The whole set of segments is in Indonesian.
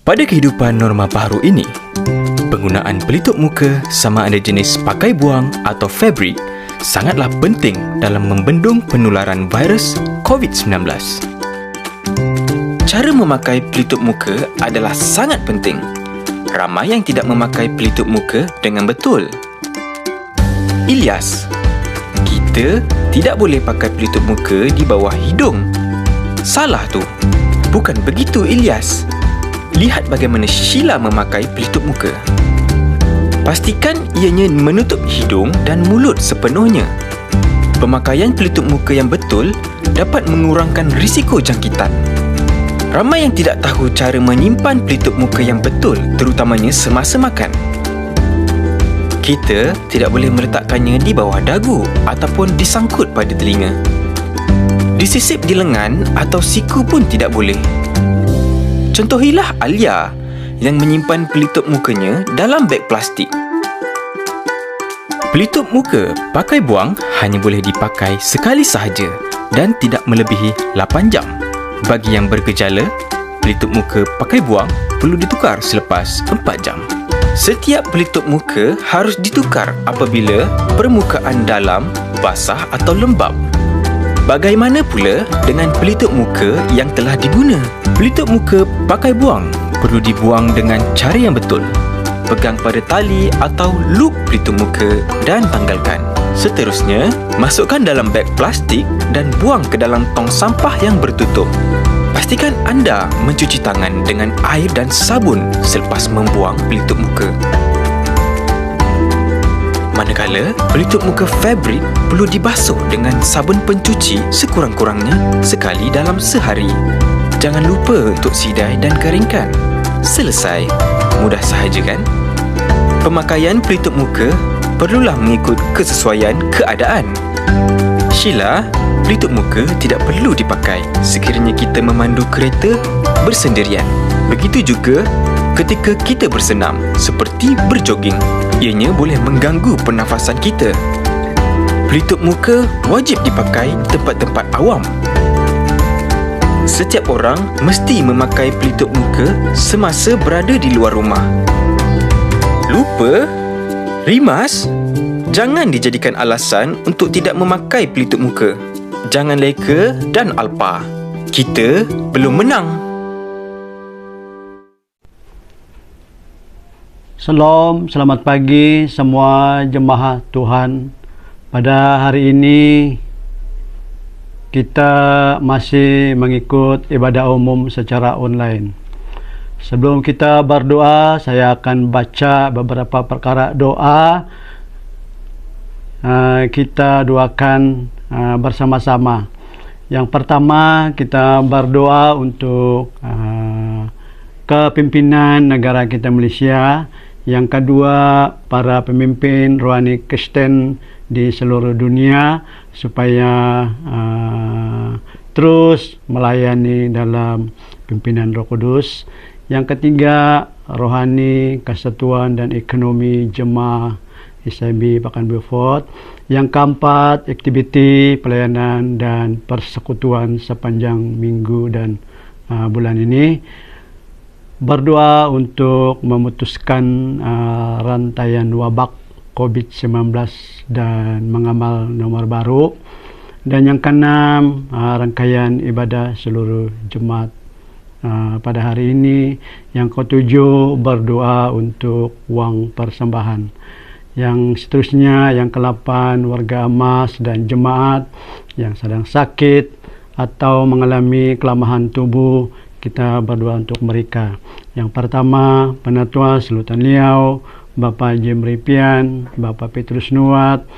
Pada kehidupan norma baru ini, penggunaan pelitup muka sama ada jenis pakai buang atau fabrik sangatlah penting dalam membendung penularan virus COVID-19. Cara memakai pelitup muka adalah sangat penting. Ramai yang tidak memakai pelitup muka dengan betul. Ilyas, kita tidak boleh pakai pelitup muka di bawah hidung. Salah tu. Bukan begitu, Ilyas. Lihat bagaimana Sheila memakai pelitup muka. Pastikan ianya menutup hidung dan mulut sepenuhnya. Pemakaian pelitup muka yang betul dapat mengurangkan risiko jangkitan. Ramai yang tidak tahu cara menyimpan pelitup muka yang betul, terutamanya semasa makan. Kita tidak boleh meletakkannya di bawah dagu ataupun disangkut pada telinga. Disisip di lengan atau siku pun tidak boleh. Contohilah Alia yang menyimpan pelitup mukanya dalam beg plastik. Pelitup muka pakai buang hanya boleh dipakai sekali sahaja dan tidak melebihi 8 jam. Bagi yang bergejala, pelitup muka pakai buang perlu ditukar selepas 4 jam. Setiap pelitup muka harus ditukar apabila permukaan dalam basah atau lembap. Bagaimana pula dengan pelitup muka yang telah diguna? Pelitup muka pakai buang perlu dibuang dengan cara yang betul. Pegang pada tali atau loop pelitup muka dan tanggalkan. Seterusnya, masukkan dalam beg plastik dan buang ke dalam tong sampah yang bertutup. Pastikan anda mencuci tangan dengan air dan sabun selepas membuang pelitup muka. Manakala, pelitup muka fabrik perlu dibasuh dengan sabun pencuci sekurang-kurangnya sekali dalam sehari. Jangan lupa untuk sidai dan keringkan. Selesai. Mudah sahaja kan? Pemakaian pelitup muka perlulah mengikut kesesuaian keadaan. Sheila, pelitup muka tidak perlu dipakai sekiranya kita memandu kereta bersendirian. Begitu juga ketika kita bersenam seperti berjoging. Ianya boleh mengganggu pernafasan kita. Pelitup muka wajib dipakai di tempat-tempat awam. Setiap orang mesti memakai pelitup muka semasa berada di luar rumah. Lupa? Rimas? Jangan dijadikan alasan untuk tidak memakai pelitup muka. Jangan leka dan alpa. Kita belum menang. Salam, selamat pagi semua jemaah Tuhan. Pada hari ini kita masih mengikut ibadah umum secara online. Sebelum kita berdoa, saya akan baca beberapa perkara doa. Kita doakan bersama-sama. Yang pertama, kita berdoa untuk kepimpinan negara kita Malaysia. Yang kedua, para pemimpin rohani Kristen di seluruh dunia supaya terus melayani dalam pimpinan Roh Kudus. Yang ketiga, rohani, kesatuan dan ekonomi jemaah SIB Pakan Beaufort. Yang keempat, aktiviti pelayanan dan persekutuan sepanjang minggu dan bulan ini. Berdoa untuk memutuskan rantaian wabak COVID-19 dan mengamal nomor baru. Dan yang keenam, rangkaian ibadah seluruh jemaat pada hari ini. Yang ketujuh, berdoa untuk wang persembahan. Yang seterusnya, yang ke-8, warga emas dan jemaat yang sedang sakit atau mengalami kelemahan tubuh. Kita berdoa untuk mereka. Yang pertama, Penatua Sultan Liau, Bapak Jim Ripian, Bapak Petrus Nuat,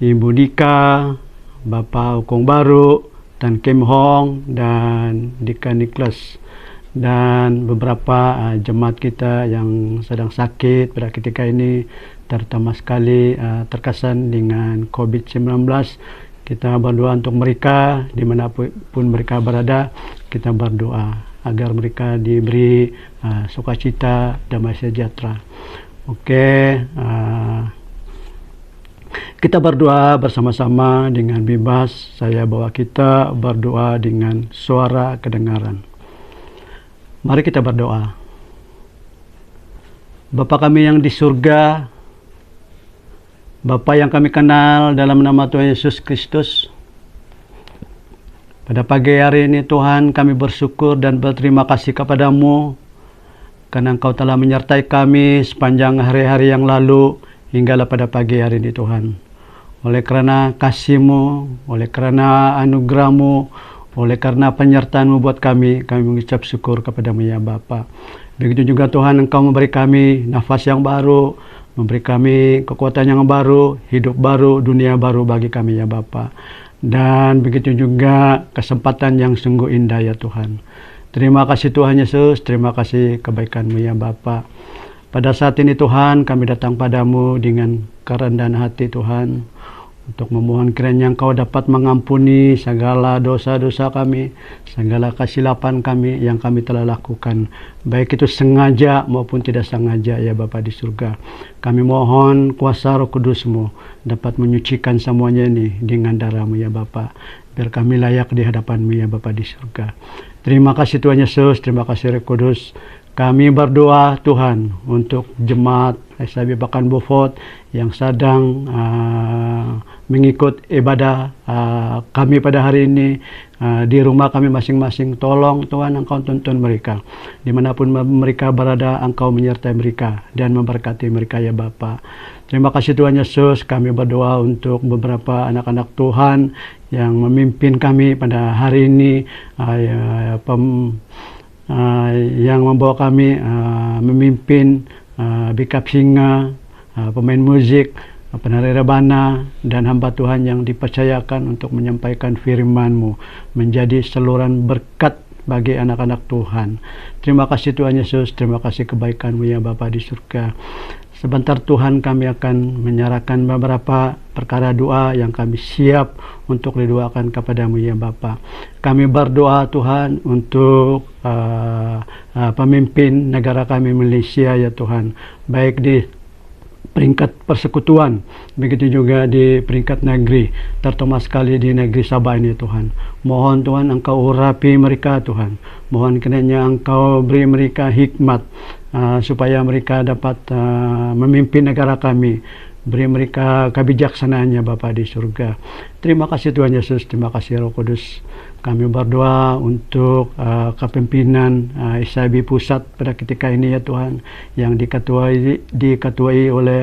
Ibu Dika, Bapak Ukong Baru, Tan Kim Hong, dan Dika Niklas. Dan beberapa jemaat kita yang sedang sakit pada ketika ini, terutama sekali terkesan dengan COVID-19. Kita berdoa untuk mereka, dimanapun mereka berada. Kita berdoa agar mereka diberi sukacita, damai sejahtera. Oke, kita berdoa bersama-sama dengan bebas. Saya bawa kita berdoa dengan suara kedengaran. Mari kita berdoa. Bapa kami yang di surga, Bapa yang kami kenal dalam nama Tuhan Yesus Kristus, pada pagi hari ini Tuhan kami bersyukur dan berterima kasih kepadamu karena Engkau telah menyertai kami sepanjang hari-hari yang lalu hinggalah pada pagi hari ini Tuhan. Oleh karena kasih-Mu, oleh karena anugerah-Mu, oleh karena penyertaan-Mu buat kami mengucap syukur kepadamu ya Bapa. Begitu juga Tuhan, Engkau memberi kami nafas yang baru, memberi kami kekuatan yang baru, hidup baru, dunia baru bagi kami ya Bapa. Dan begitu juga kesempatan yang sungguh indah ya Tuhan. Terima kasih Tuhan Yesus, terima kasih kebaikan-Mu ya Bapa. Pada saat ini Tuhan, kami datang padamu dengan kerendahan hati Tuhan, untuk memohon kiranya Engkau dapat mengampuni segala dosa-dosa kami, segala kesilapan kami yang kami telah lakukan, baik itu sengaja maupun tidak sengaja ya Bapa di surga. Kami mohon kuasa Roh Kudus-Mu dapat menyucikan semuanya ini dengan darah-Mu ya Bapa, biar kami layak di hadapan-Mu ya Bapa di surga. Terima kasih Tuhan Yesus, terima kasih Roh Kudus. Kami berdoa Tuhan untuk jemaat SIB Pakan Beaufort yang sedang mengikut ibadah kami pada hari ini di rumah kami masing-masing. Tolong Tuhan Engkau tuntun mereka, dimanapun mereka berada Engkau menyertai mereka dan memberkati mereka ya Bapa. Terima kasih Tuhan Yesus. Kami berdoa untuk beberapa anak-anak Tuhan yang memimpin kami pada hari ini, yang membawa kami memimpin backup singer, pemain musik, penari rebana, dan hamba Tuhan yang dipercayakan untuk menyampaikan firman-Mu menjadi saluran berkat bagi anak-anak Tuhan. Terima kasih Tuhan Yesus, terima kasih kebaikan-Mu ya Bapa di surga. Sebentar Tuhan kami akan menyerahkan beberapa perkara doa yang kami siap untuk didoakan kepadamu ya Bapa. Kami berdoa Tuhan untuk pemimpin negara kami Malaysia ya Tuhan, baik di peringkat persekutuan, begitu juga di peringkat negeri, terutama sekali di negeri Sabah ini Tuhan. Mohon Tuhan Engkau urapi mereka Tuhan, mohon kiranya Engkau beri mereka hikmat supaya mereka dapat memimpin negara kami. Beri mereka kebijaksanaannya Bapa di surga. Terima kasih Tuhan Yesus, terima kasih Roh Kudus. Kami berdoa untuk kepemimpinan SIB Pusat pada ketika ini ya Tuhan, yang diketuai oleh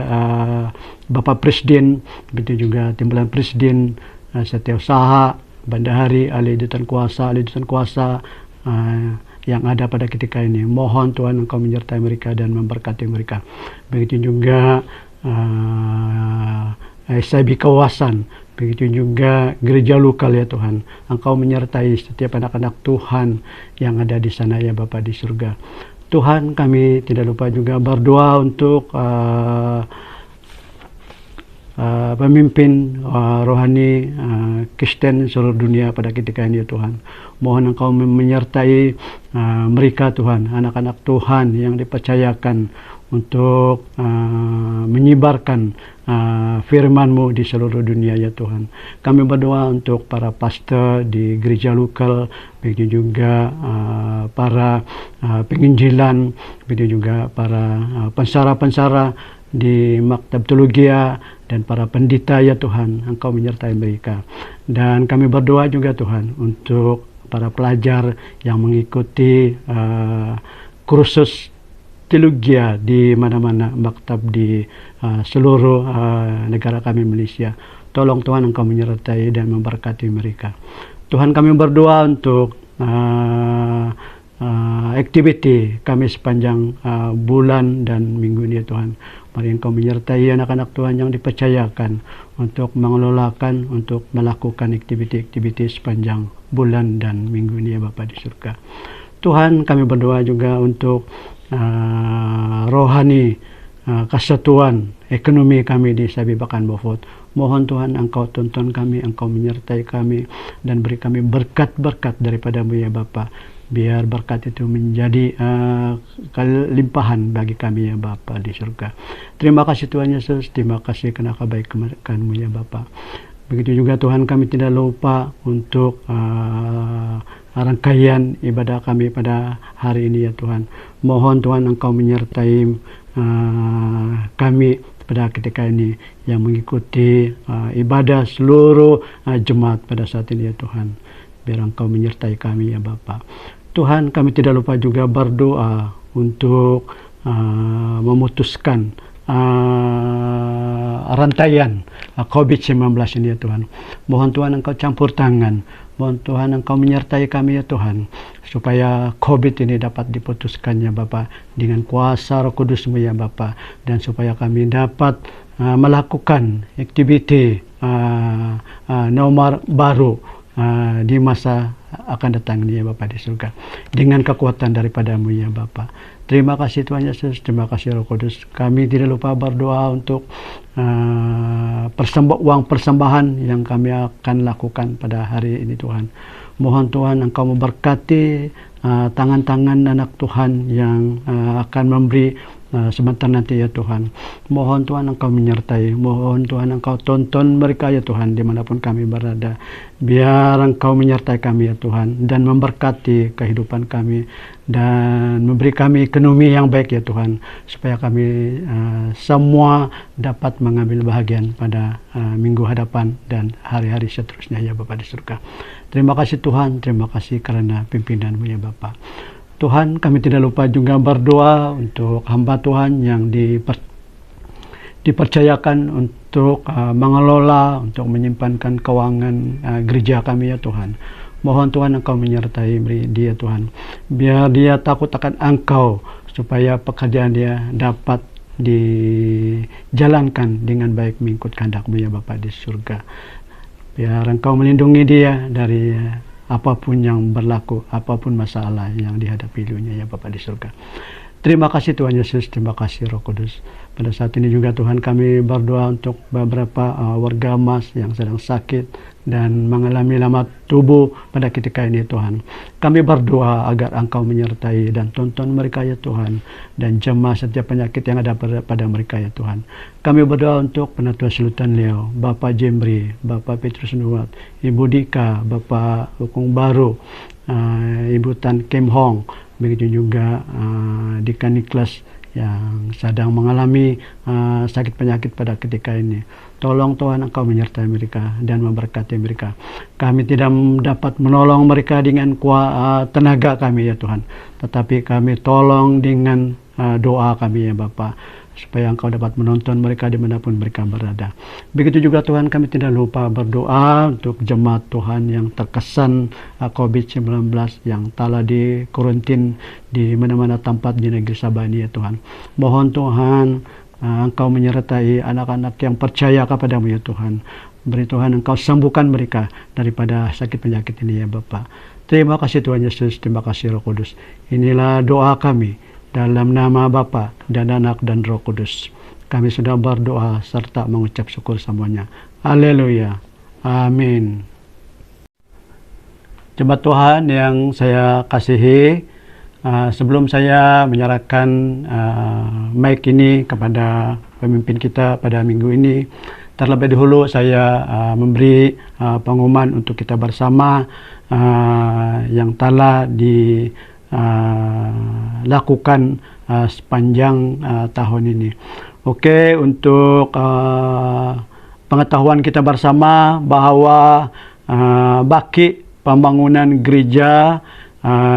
Bapak Presiden, begitu juga Timbalan Presiden, Setiausaha, Bendahari, ahli jurusan kuasa yang ada pada ketika ini. Mohon Tuhan Engkau menyertai mereka dan memberkati mereka. Begitu juga SIB kawasan, begitu juga gereja lokal ya Tuhan. Engkau menyertai setiap anak-anak Tuhan yang ada di sana ya Bapa di surga. Tuhan, kami tidak lupa juga berdoa untuk pemimpin rohani Kristen seluruh dunia pada ketika ini ya Tuhan. Mohon Engkau menyertai mereka Tuhan, anak-anak Tuhan yang dipercayakan untuk menyebarkan firman-Mu di seluruh dunia ya Tuhan. Kami berdoa untuk para pastor di gereja lokal, begitu juga para penginjilan, begitu juga para pensara-pensara di maktab teologia dan para pendeta ya Tuhan. Engkau menyertai mereka. Dan kami berdoa juga Tuhan untuk para pelajar yang mengikuti kursus teologi di mana-mana maktab di seluruh negara kami Malaysia. Tolong Tuhan Engkau menyertai dan memberkati mereka. Tuhan, kami berdoa untuk aktiviti kami sepanjang bulan dan minggu ini ya Tuhan. Mari Engkau menyertai anak-anak Tuhan yang dipercayakan untuk mengelolakan, untuk melakukan aktiviti-aktiviti sepanjang bulan dan minggu ini ya Bapa di surga. Tuhan, kami berdoa juga untuk rohani kesatuan ekonomi kami di SIB Pakan Beaufort. Mohon Tuhan Engkau tuntun kami, Engkau menyertai kami dan beri kami berkat-berkat daripada-Mu ya Bapa. Biar berkat itu menjadi kelimpahan bagi kami ya Bapa di surga. Terima kasih Tuhan Yesus, terima kasih karena kebaikan-Mu ya Bapa. Begitu juga Tuhan, kami tidak lupa untuk rangkaian ibadah kami pada hari ini ya Tuhan. Mohon Tuhan Engkau menyertai kami pada ketika ini yang mengikuti ibadah seluruh jemaat pada saat ini ya Tuhan. Biar Engkau menyertai kami ya Bapa. Tuhan, kami tidak lupa juga berdoa untuk memutuskan rantaian COVID-19 ini ya Tuhan. Mohon Tuhan Engkau campur tangan. Mohon Tuhan Engkau menyertai kami ya Tuhan, supaya COVID ini dapat diputuskan ya Bapa dengan kuasa Roh Kudus-Mu ya Bapa, dan supaya kami dapat melakukan aktiviti nomor baru di masa akan datang ini ya Bapa di surga, dengan kekuatan daripada-Mu ya Bapa. Terima kasih Tuhan Yesus, terima kasih Roh Kudus. Kami tidak lupa berdoa untuk uang persembahan yang kami akan lakukan pada hari ini Tuhan. Mohon Tuhan Engkau memberkati tangan-tangan anak Tuhan yang akan memberi sebentar nanti ya Tuhan. Mohon Tuhan Engkau menyertai, mohon Tuhan Engkau tonton mereka ya Tuhan dimanapun kami berada. Biar Engkau menyertai kami ya Tuhan, dan memberkati kehidupan kami, dan memberi kami ekonomi yang baik ya Tuhan, supaya kami semua dapat mengambil bahagian pada minggu hadapan dan hari-hari seterusnya ya Bapa di surga. Terima kasih Tuhan, terima kasih karena pimpinan-Mu ya Bapa. Tuhan, kami tidak lupa juga berdoa untuk hamba Tuhan yang dipercayakan untuk mengelola, untuk menyimpankan keuangan gereja kami ya Tuhan. Mohon Tuhan Engkau menyertai dia Tuhan. Biar dia takut akan Engkau, supaya pekerjaan dia dapat dijalankan dengan baik mengikut kehendak-Mu ya Bapa di surga. Biar Engkau melindungi dia dari apapun yang berlaku, apapun masalah yang dihadapi dunia ya Bapa di surga. Terima kasih Tuhan Yesus, terima kasih Roh Kudus. Pada saat ini juga Tuhan kami berdoa untuk beberapa warga Mas yang sedang sakit dan mengalami lemah tubuh pada ketika ini Tuhan. Kami berdoa agar Engkau menyertai dan tonton mereka ya Tuhan, dan jamah setiap penyakit yang ada pada mereka ya Tuhan. Kami berdoa untuk Penatua Sultan Leo, Bapak Jemri, Bapak Petrus Nuwat, Ibu Dika, Bapak Ukung Baru, Ibu Tan Kim Hong, begitu juga Dekan Niklas yang sedang mengalami sakit penyakit pada ketika ini. Tolong Tuhan Engkau menyertai mereka dan memberkati mereka. Kami tidak dapat menolong mereka dengan tenaga kami ya Tuhan, tetapi kami tolong dengan doa kami ya Bapa, supaya Engkau dapat menonton mereka dimanapun mereka berada. Begitu juga Tuhan, kami tidak lupa berdoa untuk jemaat Tuhan yang terkesan COVID-19, yang telah di karantin di mana-mana tempat di negeri Sabah ini ya Tuhan. Mohon Tuhan Engkau menyertai anak-anak yang percaya kepada-Mu ya Tuhan. Beri Tuhan Engkau sembuhkan mereka daripada sakit penyakit ini ya Bapa. Terima kasih Tuhan Yesus, terima kasih Roh Kudus. Inilah doa kami dalam nama Bapa dan Anak dan Roh Kudus. Kami sudah berdoa serta mengucap syukur semuanya. Haleluya. Amin. Jemaat Tuhan yang saya kasihi, sebelum saya menyerahkan mic ini kepada pemimpin kita pada minggu ini, terlebih dahulu saya memberi pengumuman untuk kita bersama yang telah dilakukan sepanjang tahun ini. Oke, untuk pengetahuan kita bersama bahwa baki pembangunan gereja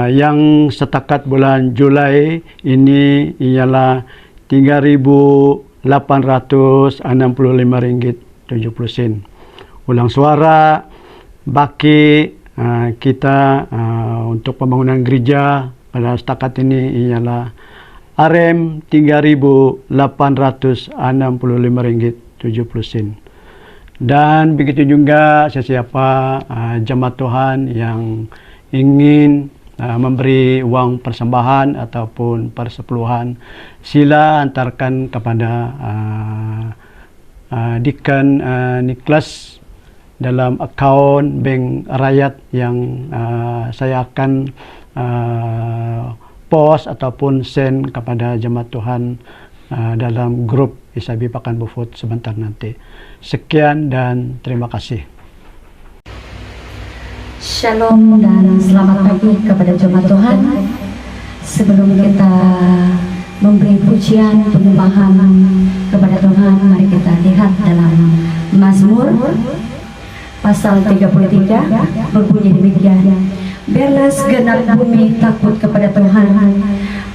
yang setakat bulan Julai ini ialah Rp3.865.70. Ulang suara, baki kita untuk pembangunan gereja pada setakat ini ialah Rp3.865.70. Dan begitu juga siapa jemaat Tuhan yang ingin memberi uang persembahan ataupun persepuluhan, sila antarkan kepada Dekan Niklas dalam akaun bank rakyat yang saya akan post ataupun send kepada jemaat Tuhan dalam grup Isabi Pakan Bufut sebentar nanti. Sekian dan terima kasih. Shalom dan selamat pagi kepada jemaat Tuhan. Sebelum kita memberi pujian penyembahan kepada Tuhan, mari kita lihat dalam Mazmur pasal 33 berbunyi demikian. Biarlah segenap bumi takut kepada Tuhan,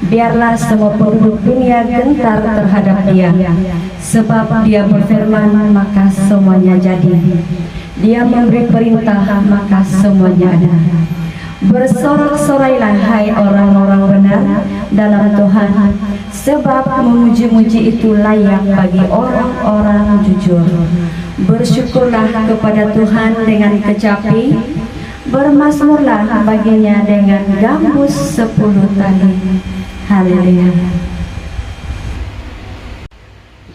biarlah semua penduduk dunia gentar terhadap Dia, sebab Dia berfirman maka semuanya jadi. Dia memberi perintah maka semuanya ada. Bersorak-sorailah hai orang-orang benar dalam Tuhan, sebab memuji-muji itu layak bagi orang-orang jujur. Bersyukurlah kepada Tuhan dengan kecapi, bermazmurlah baginya dengan gambus 10 tali. Haleluya.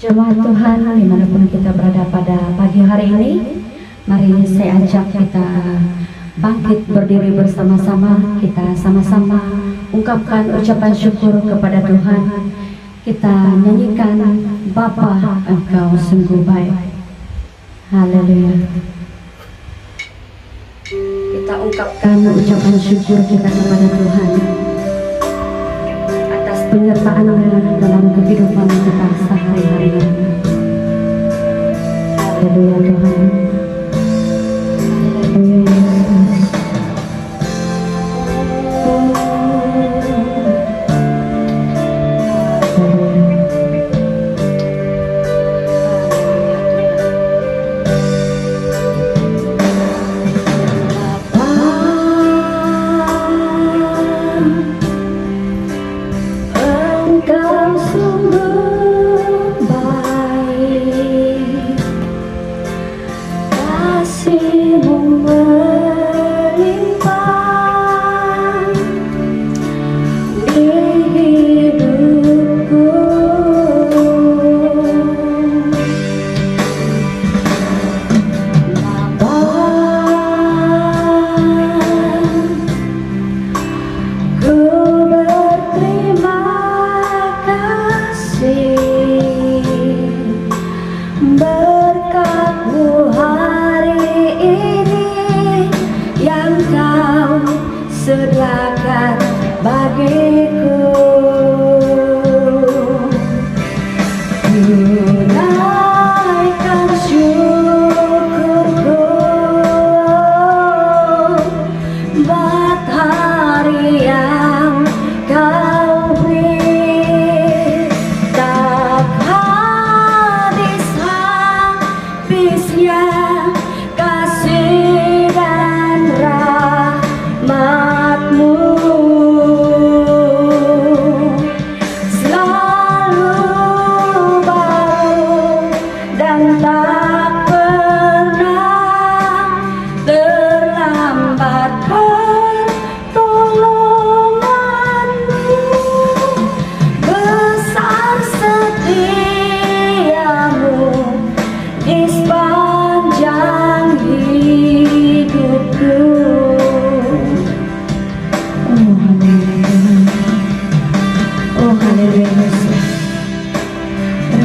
Jemaat Tuhan dimanapun kita berada pada pagi hari ini, mari saya ajak kita bangkit berdiri bersama-sama. Kita sama-sama ungkapkan ucapan syukur kepada Tuhan. Kita nyanyikan Bapa Engkau sungguh baik. Haleluya. Kita ungkapkan ucapan syukur kita kepada Tuhan atas penyertaan-Nya dalam kehidupan kita sehari-hari. Haleluya Tuhan.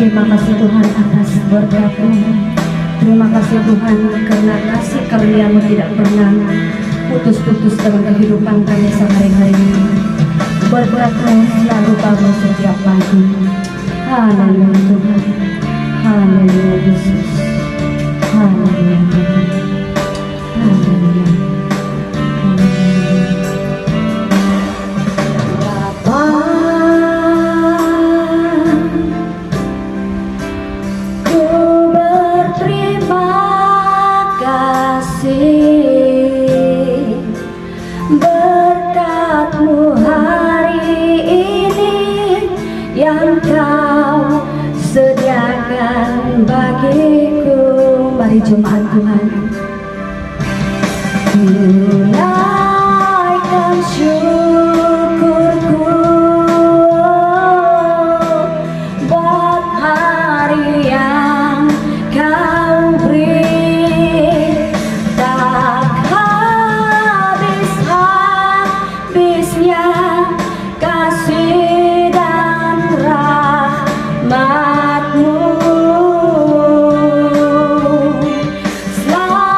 Terima kasih Tuhan atas berkat-Mu. Terima kasih Tuhan karena kasih karunia-Mu tidak pernah putus-putus dalam kehidupan kami sehari-hari ini. Berkat-Mu selalu baru setiap pagi. Haleluya Tuhan. Haleluya Yesus. Haleluya Tuhan. Haleluya. Berkat-Mu hari ini yang Kau sediakan bagiku. Mari jemaat Tuhan, tunaikan syukurku buat hari yang Kau beri. Tak habis-habisnya kasih dan rahmat-Mu. Selalu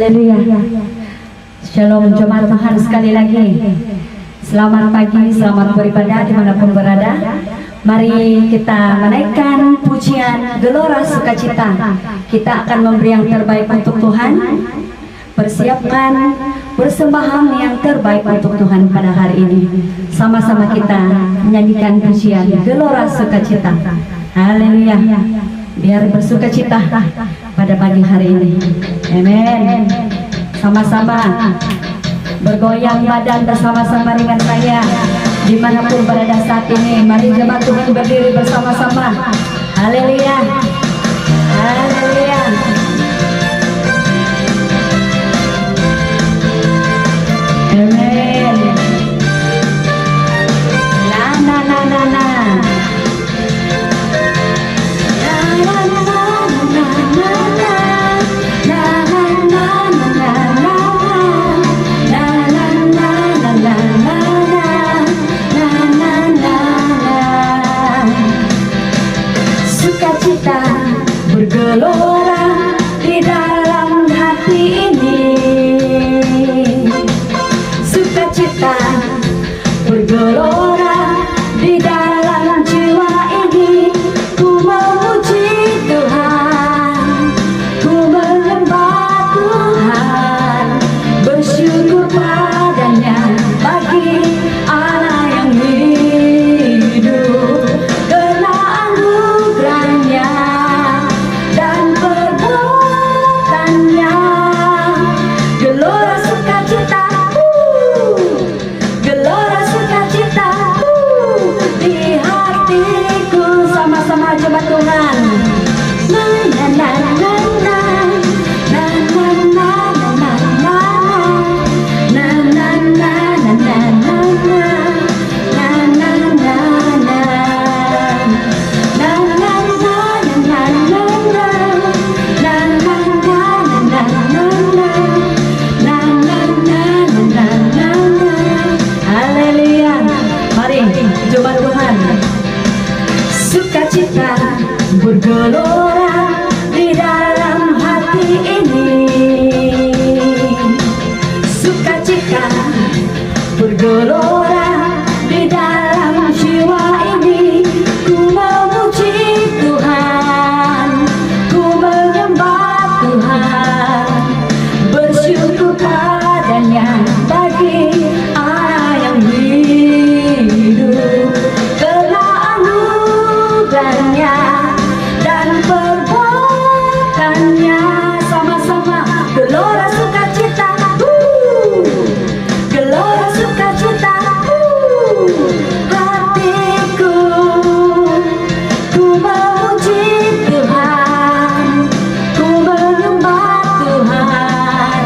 Haleluya. Shalom jemaat Tuhan sekali lagi. Selamat pagi, selamat beribadah dimanapun berada. Mari kita menaikkan pujian gelora sukacita. Kita akan memberi yang terbaik untuk Tuhan. Persiapkan persembahan yang terbaik untuk Tuhan pada hari ini. Sama-sama kita menyanyikan pujian gelora sukacita. Haleluya. Biar bersukacita pada pagi hari ini. Amin. Sama-sama bergoyang badan bersama-sama dengan saya dimanapun berada saat ini. Mari jemaat Tuhan berdiri bersama-sama. Haleluya. Haleluya. Amin. Na. Sukacita bergelora di dalam hati ini. Sukacita bergelora di dalam jiwa ini. Ku memuji Tuhan, ku menyembah Tuhan, bersyukur padanya bagi anak yang hidup karena anugerahnya dan perbuatannya. Gelora sukacita, gelora sukacita di hatiku. Sama-sama jemaat Tuhan. Na na na na na na na na na na na na na Haleluya. Mari jemaat Tuhan. Sukacita bergelora di dalam hati ini. Sukacita bergelora di dalam jiwa ini. Ku memuji Tuhan, ku menyembah Tuhan, bersyukur padanya bagi anak yang hidup karena anugerahnya dan perbuatannya. Sama-sama gelora sukacita, gelora sukacita, hatiku ku memuji Tuhan, ku menyembah Tuhan,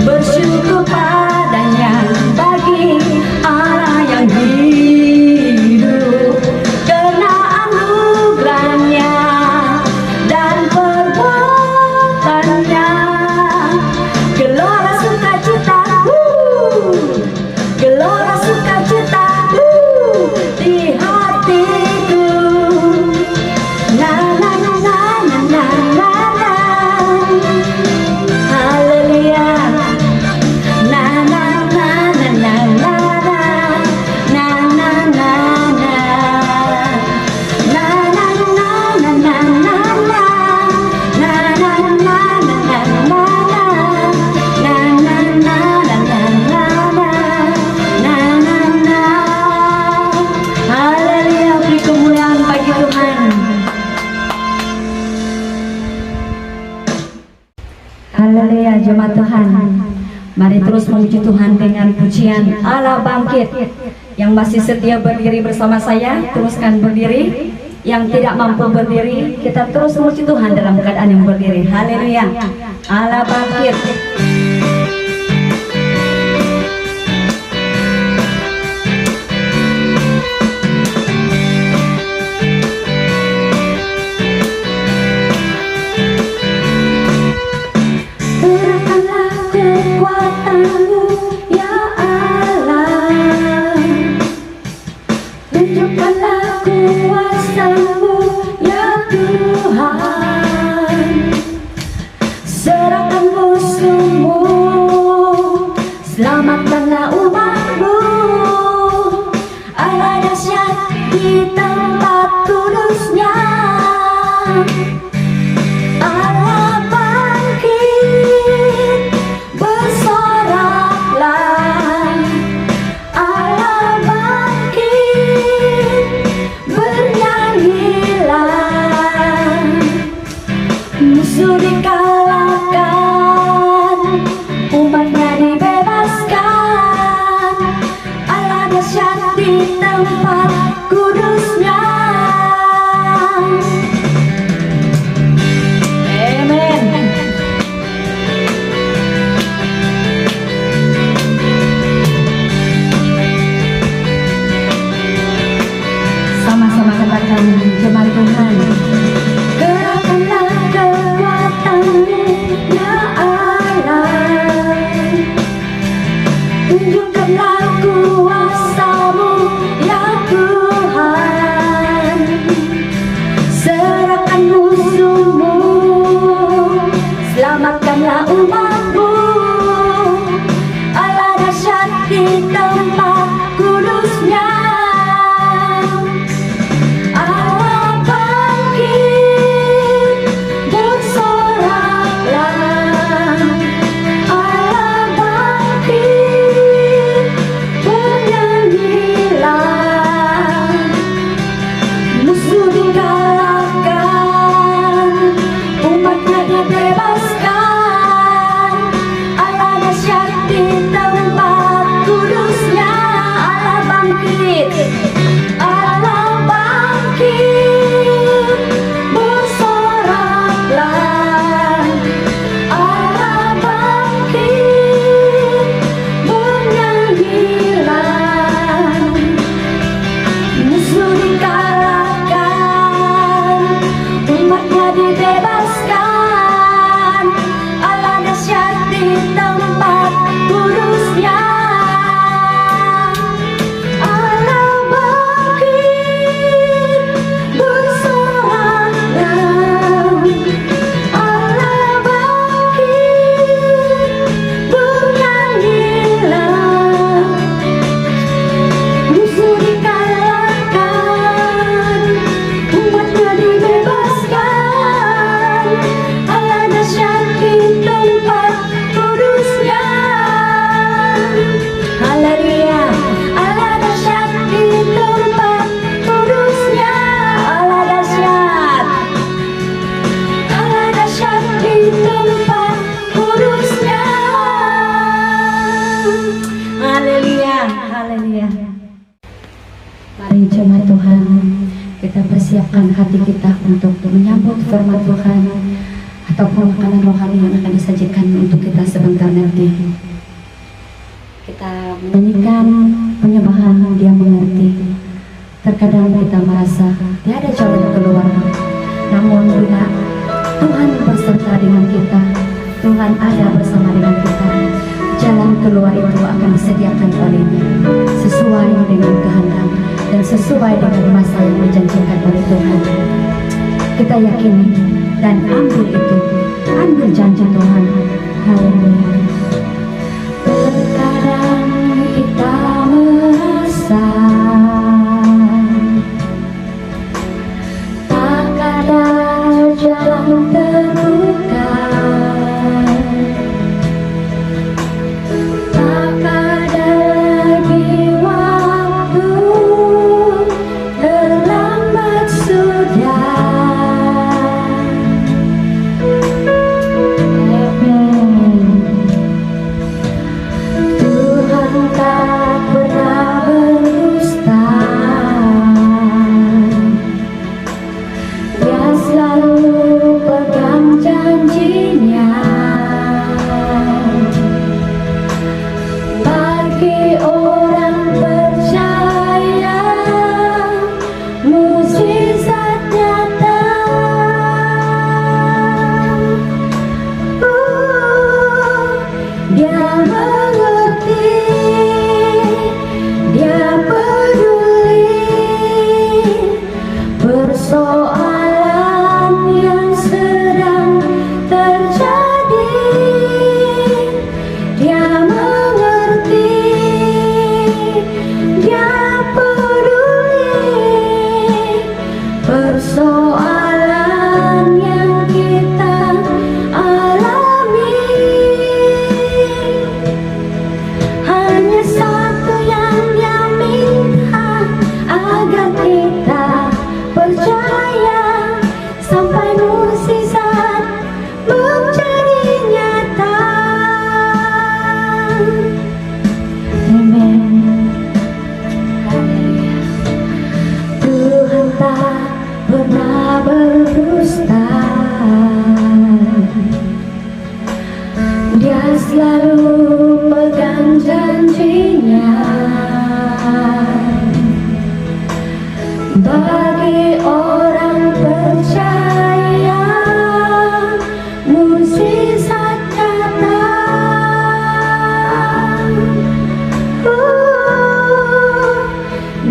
bersyukur padanya bagi anak yang hidup karena anugerahnya dan perbuatannya. Gelora sukacita, gelora sukacita di hatiku. Na na na na na na na. Haleluya. Na na na na na na na na na na. Na na na na na na na. Na na na na na na. Na na na na na na. Haleluya. Beri kemuliaan bagi Tuhan. Haleluya jemaat Tuhan. Mari terus memuji Tuhan dengan pujian Allah bangkit. Yang masih setia berdiri bersama saya, teruskan berdiri. Yang tidak mampu berdiri, kita terus memuji Tuhan dalam keadaan yang berdiri. Haleluya. Allah bangkit. Berikanlah kekuatan-Mu ya Allah, tunjukkanlah kuasa-Mu ya Tuhan, serahkan-Mu semua di tempat kudusnya. Allah bangkit, bersoraklah. Allah bangkit, bernyanyilah. Musuh dikalahkan, umatnya dibebaskan. Allah dahsyat di tempat kudusnya. Amen. Sama-sama katakan jemaat Tuhan. Gerakkanlah kekuatan-Mu, ya Allah. Tunjukkanlah kuasa-Mu, ya Tuhan. Serahkan musuh-Mu, selamatkanlah umat-Mu. Allah dahsyat di tempat kudusnya. Allah bangkit, bersoraklah. Allah bangkit, bernyanyilah. Musuh dikalahkan, umatnya dibebaskan. Allah dahsyat di tempat kudusnya. Allah bangkit, Allah bangkit, bersoraklah. Allah bangkit, bernyanyilah. Musuh dikalahkan, umatnya dibebaskan. Allah dahsyat di tempat kudusnya. Allah bangkit, bersoraklah. Allah bangkit, bernyanyilah. Musuh dikalahkan, umatnya dibebaskan. Allah dahsyat di tempat kudusnya. Haleluya. Allah dahsyat di tempat kudusnya. Allah dahsyat. Allah dahsyat di tempat kudusnya. Haleluya. Haleluya. Mari jemaat Tuhan, kita persiapkan hati kita untuk menyambut firman Tuhan ataupun makanan rohani yang akan disajikan untuk kita sebentar nanti. Kita menyanyikan penyembahan Dia Mengerti. Terkadang kita merasa tiada jalan keluar, namun bila Tuhan berserta dengan kita, Tuhan ada bersama dengan kita, jalan keluar itu akan disediakan oleh-Nya sesuai dengan kehendak dan sesuai dengan masa yang dijanjikan oleh Tuhan. Kita yakini dan ambil itu, ambil janji Tuhan. Haleluya. Terkadang kita merasa tak ada jalan terbuka, tak ada lagi waktu, terlambat sudah. Amen. pernah berdusta. Dia selalu pegang janjinya. Bagi orang percaya, mukjizat datang.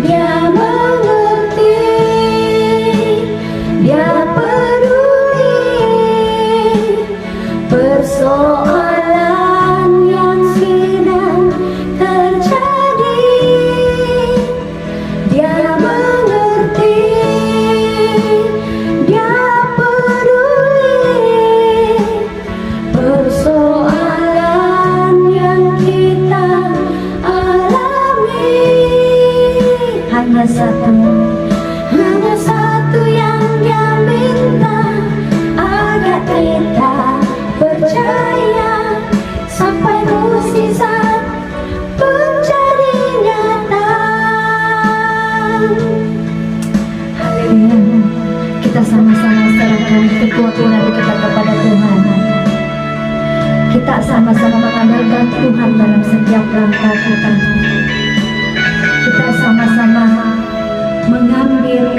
Dia mengerti, dia peduli persoalan yang sedang terjadi. Dia mengerti, dia peduli persoalan yang kita alami. Hanya satu yang dia minta, agar kita percaya sampai mukjizat menjadi nyata. Haleluya. Kita sama-sama serahkan kekuatan kita kepada Tuhan. Kita sama-sama mengandalkan Tuhan dalam setiap langkah kita. Kita sama-sama mengambil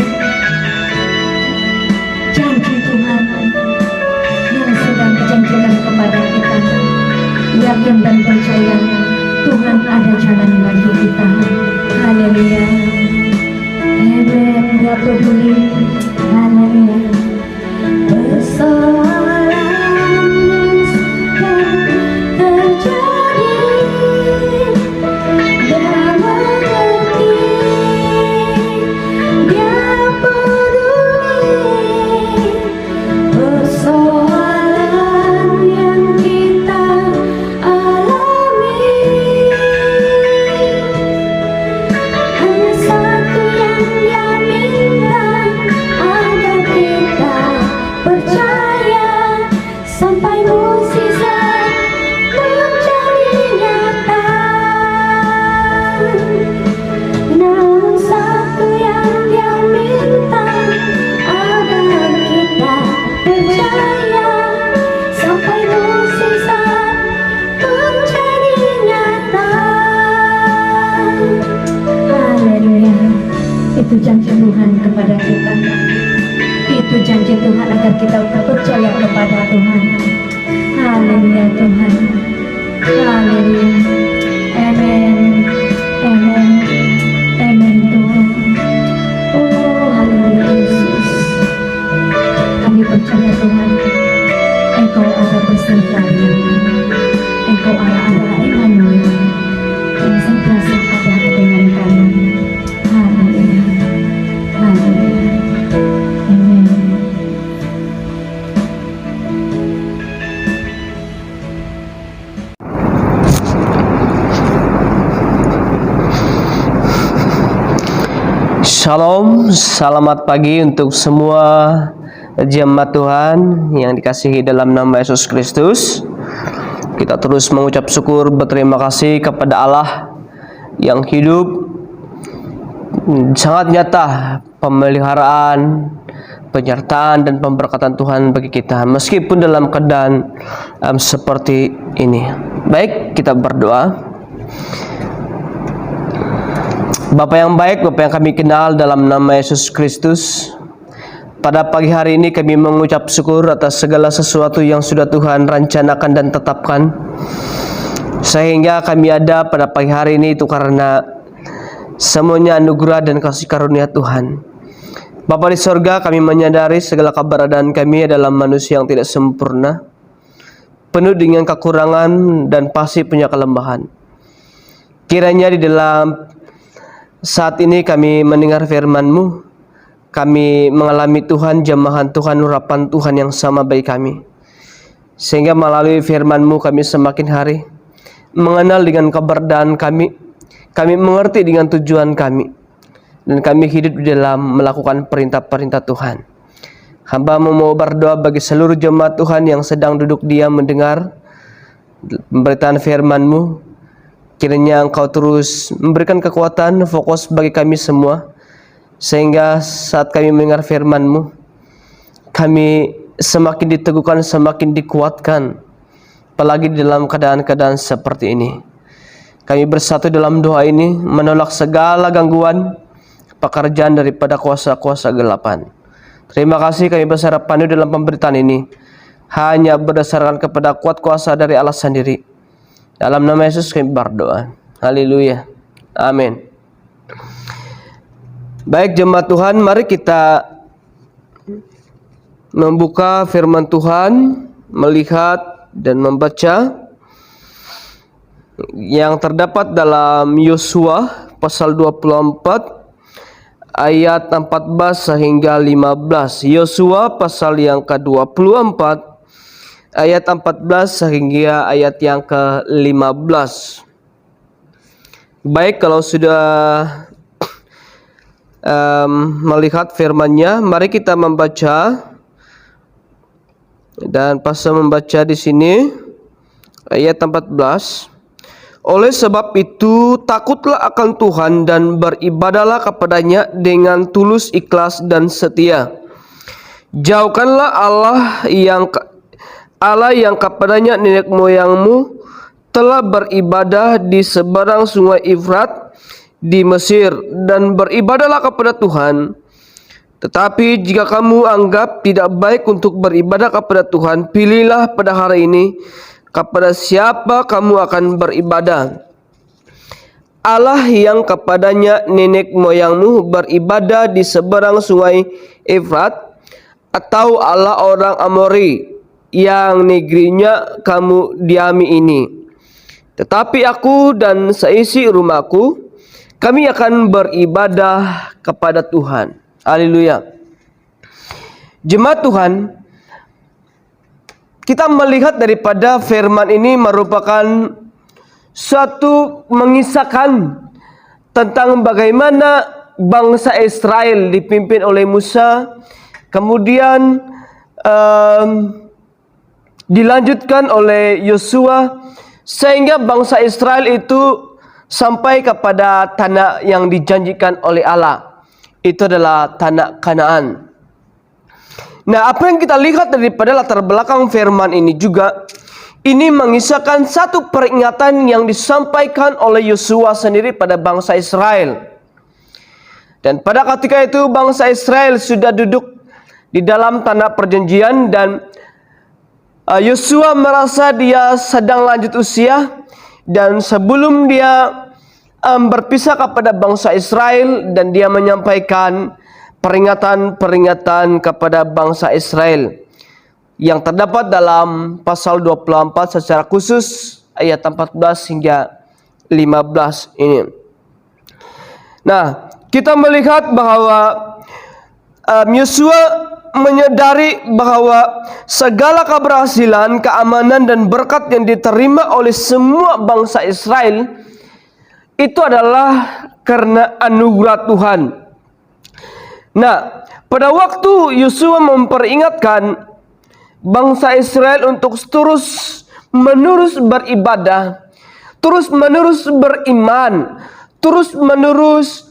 janji Tuhan yang sedang dijanjikan kepada kita. Yakin dan percaya Tuhan ada jalan bagi kita. Haleluya. Amen. Dia peduli. Haleluya. Persoalan yang sedang terjadi, dia mengerti, dia peduli persoalan yang kita alami. Hanya satu yang dia minta, agar kita percaya sampai mukjizat menjadi nyata. Namun satu yang dia minta, agar kita percaya sampai mukjizat menjadi nyata. Haleluya. Itu janji Tuhan kepada kita. Itu janji Tuhan agar kita percaya kepada Tuhan. Haleluya Tuhan. Haleluya. Amen. Amen. Amen Tuhan. Oh haleluya Yesus. Kami percaya Tuhan, Engkau ada beserta kami. Engkau adalah Immanuel yang senantiasa ada dengan kami. Haleluya. Haleluya. Amen. Shalom, selamat pagi untuk semua jemaat Tuhan yang dikasihi dalam nama Yesus Kristus. Kita terus mengucap syukur, berterima kasih kepada Allah yang hidup. Sangat nyata pemeliharaan, penyertaan dan pemberkatan Tuhan bagi kita meskipun dalam keadaan seperti ini. Baik, kita berdoa. Bapa yang baik, Bapa yang kami kenal dalam nama Yesus Kristus, pada pagi hari ini kami mengucap syukur atas segala sesuatu yang sudah Tuhan rencanakan dan tetapkan, sehingga kami ada pada pagi hari ini itu karena semuanya anugerah dan kasih karunia Tuhan. Bapa di sorga, kami menyadari segala keberadaan kami adalah manusia yang tidak sempurna, penuh dengan kekurangan dan pasti punya kelemahan. Kiranya di dalam saat ini kami mendengar firman-Mu, kami mengalami Tuhan, jamahan Tuhan, urapan Tuhan yang sama bagi kami. Sehingga melalui firman-Mu kami semakin hari mengenal dengan keberadaan kami mengerti dengan tujuan kami, dan kami hidup di dalam melakukan perintah-perintah Tuhan. Hamba-Mu mau berdoa bagi seluruh jemaat Tuhan yang sedang duduk diam mendengar pemberitaan firman-Mu. Kiranya Engkau terus memberikan kekuatan, fokus bagi kami semua, sehingga saat kami mendengar firman-Mu, kami semakin diteguhkan, semakin dikuatkan, apalagi di dalam keadaan-keadaan seperti ini. Kami bersatu dalam doa ini, menolak segala gangguan, pekerjaan daripada kuasa-kuasa gelapan. Terima kasih, kami berharap penuh dalam pemberitaan ini hanya berdasarkan kepada kuat kuasa dari Allah sendiri. Dalam nama Yesus kami berdoa. Haleluya. Amin. Baik jemaat Tuhan, mari kita membuka firman Tuhan, melihat dan membaca yang terdapat dalam Yosua pasal 24 ayat 14 sehingga 15. Yosua pasal yang ke-24 ayat 14 sehingga ayat yang ke-15. Baik, kalau sudah melihat firman-Nya, mari kita membaca. Dan pas membaca di sini ayat 14. Oleh sebab itu takutlah akan Tuhan dan beribadahlah kepadanya dengan tulus, ikhlas dan setia. Jauhkanlah Allah yang kepadanya nenek moyangmu telah beribadah di seberang sungai Efrat di Mesir, dan beribadahlah kepada Tuhan. Tetapi jika kamu anggap tidak baik untuk beribadah kepada Tuhan, pilihlah pada hari ini kepada siapa kamu akan beribadah. Allah yang kepadanya nenek moyangmu beribadah di seberang sungai Efrat, atau Allah orang Amori yang negerinya kamu diami ini. Tetapi aku dan seisi rumahku, kami akan beribadah kepada Tuhan. Haleluya. Jemaat Tuhan, kita melihat daripada firman ini merupakan suatu mengisahkan tentang bagaimana bangsa Israel dipimpin oleh Musa, kemudian dilanjutkan oleh Yosua, sehingga bangsa Israel itu sampai kepada tanah yang dijanjikan oleh Allah. Itu adalah tanah Kanaan. Nah, apa yang kita lihat daripada latar belakang firman ini juga, ini mengisahkan satu peringatan yang disampaikan oleh Yosua sendiri pada bangsa Israel. Dan pada ketika itu bangsa Israel sudah duduk di dalam tanah perjanjian, dan Yosua merasa dia sedang lanjut usia, dan sebelum dia berpisah kepada bangsa Israel, dan dia menyampaikan peringatan-peringatan kepada bangsa Israel yang terdapat dalam pasal 24 secara khusus ayat 14 hingga 15 ini. Nah, kita melihat bahwa Yosua menyadari bahwa segala keberhasilan, keamanan dan berkat yang diterima oleh semua bangsa Israel itu adalah karena anugerah Tuhan. Nah, pada waktu Yosua memperingatkan bangsa Israel untuk terus menerus beribadah, terus menerus beriman, terus menerus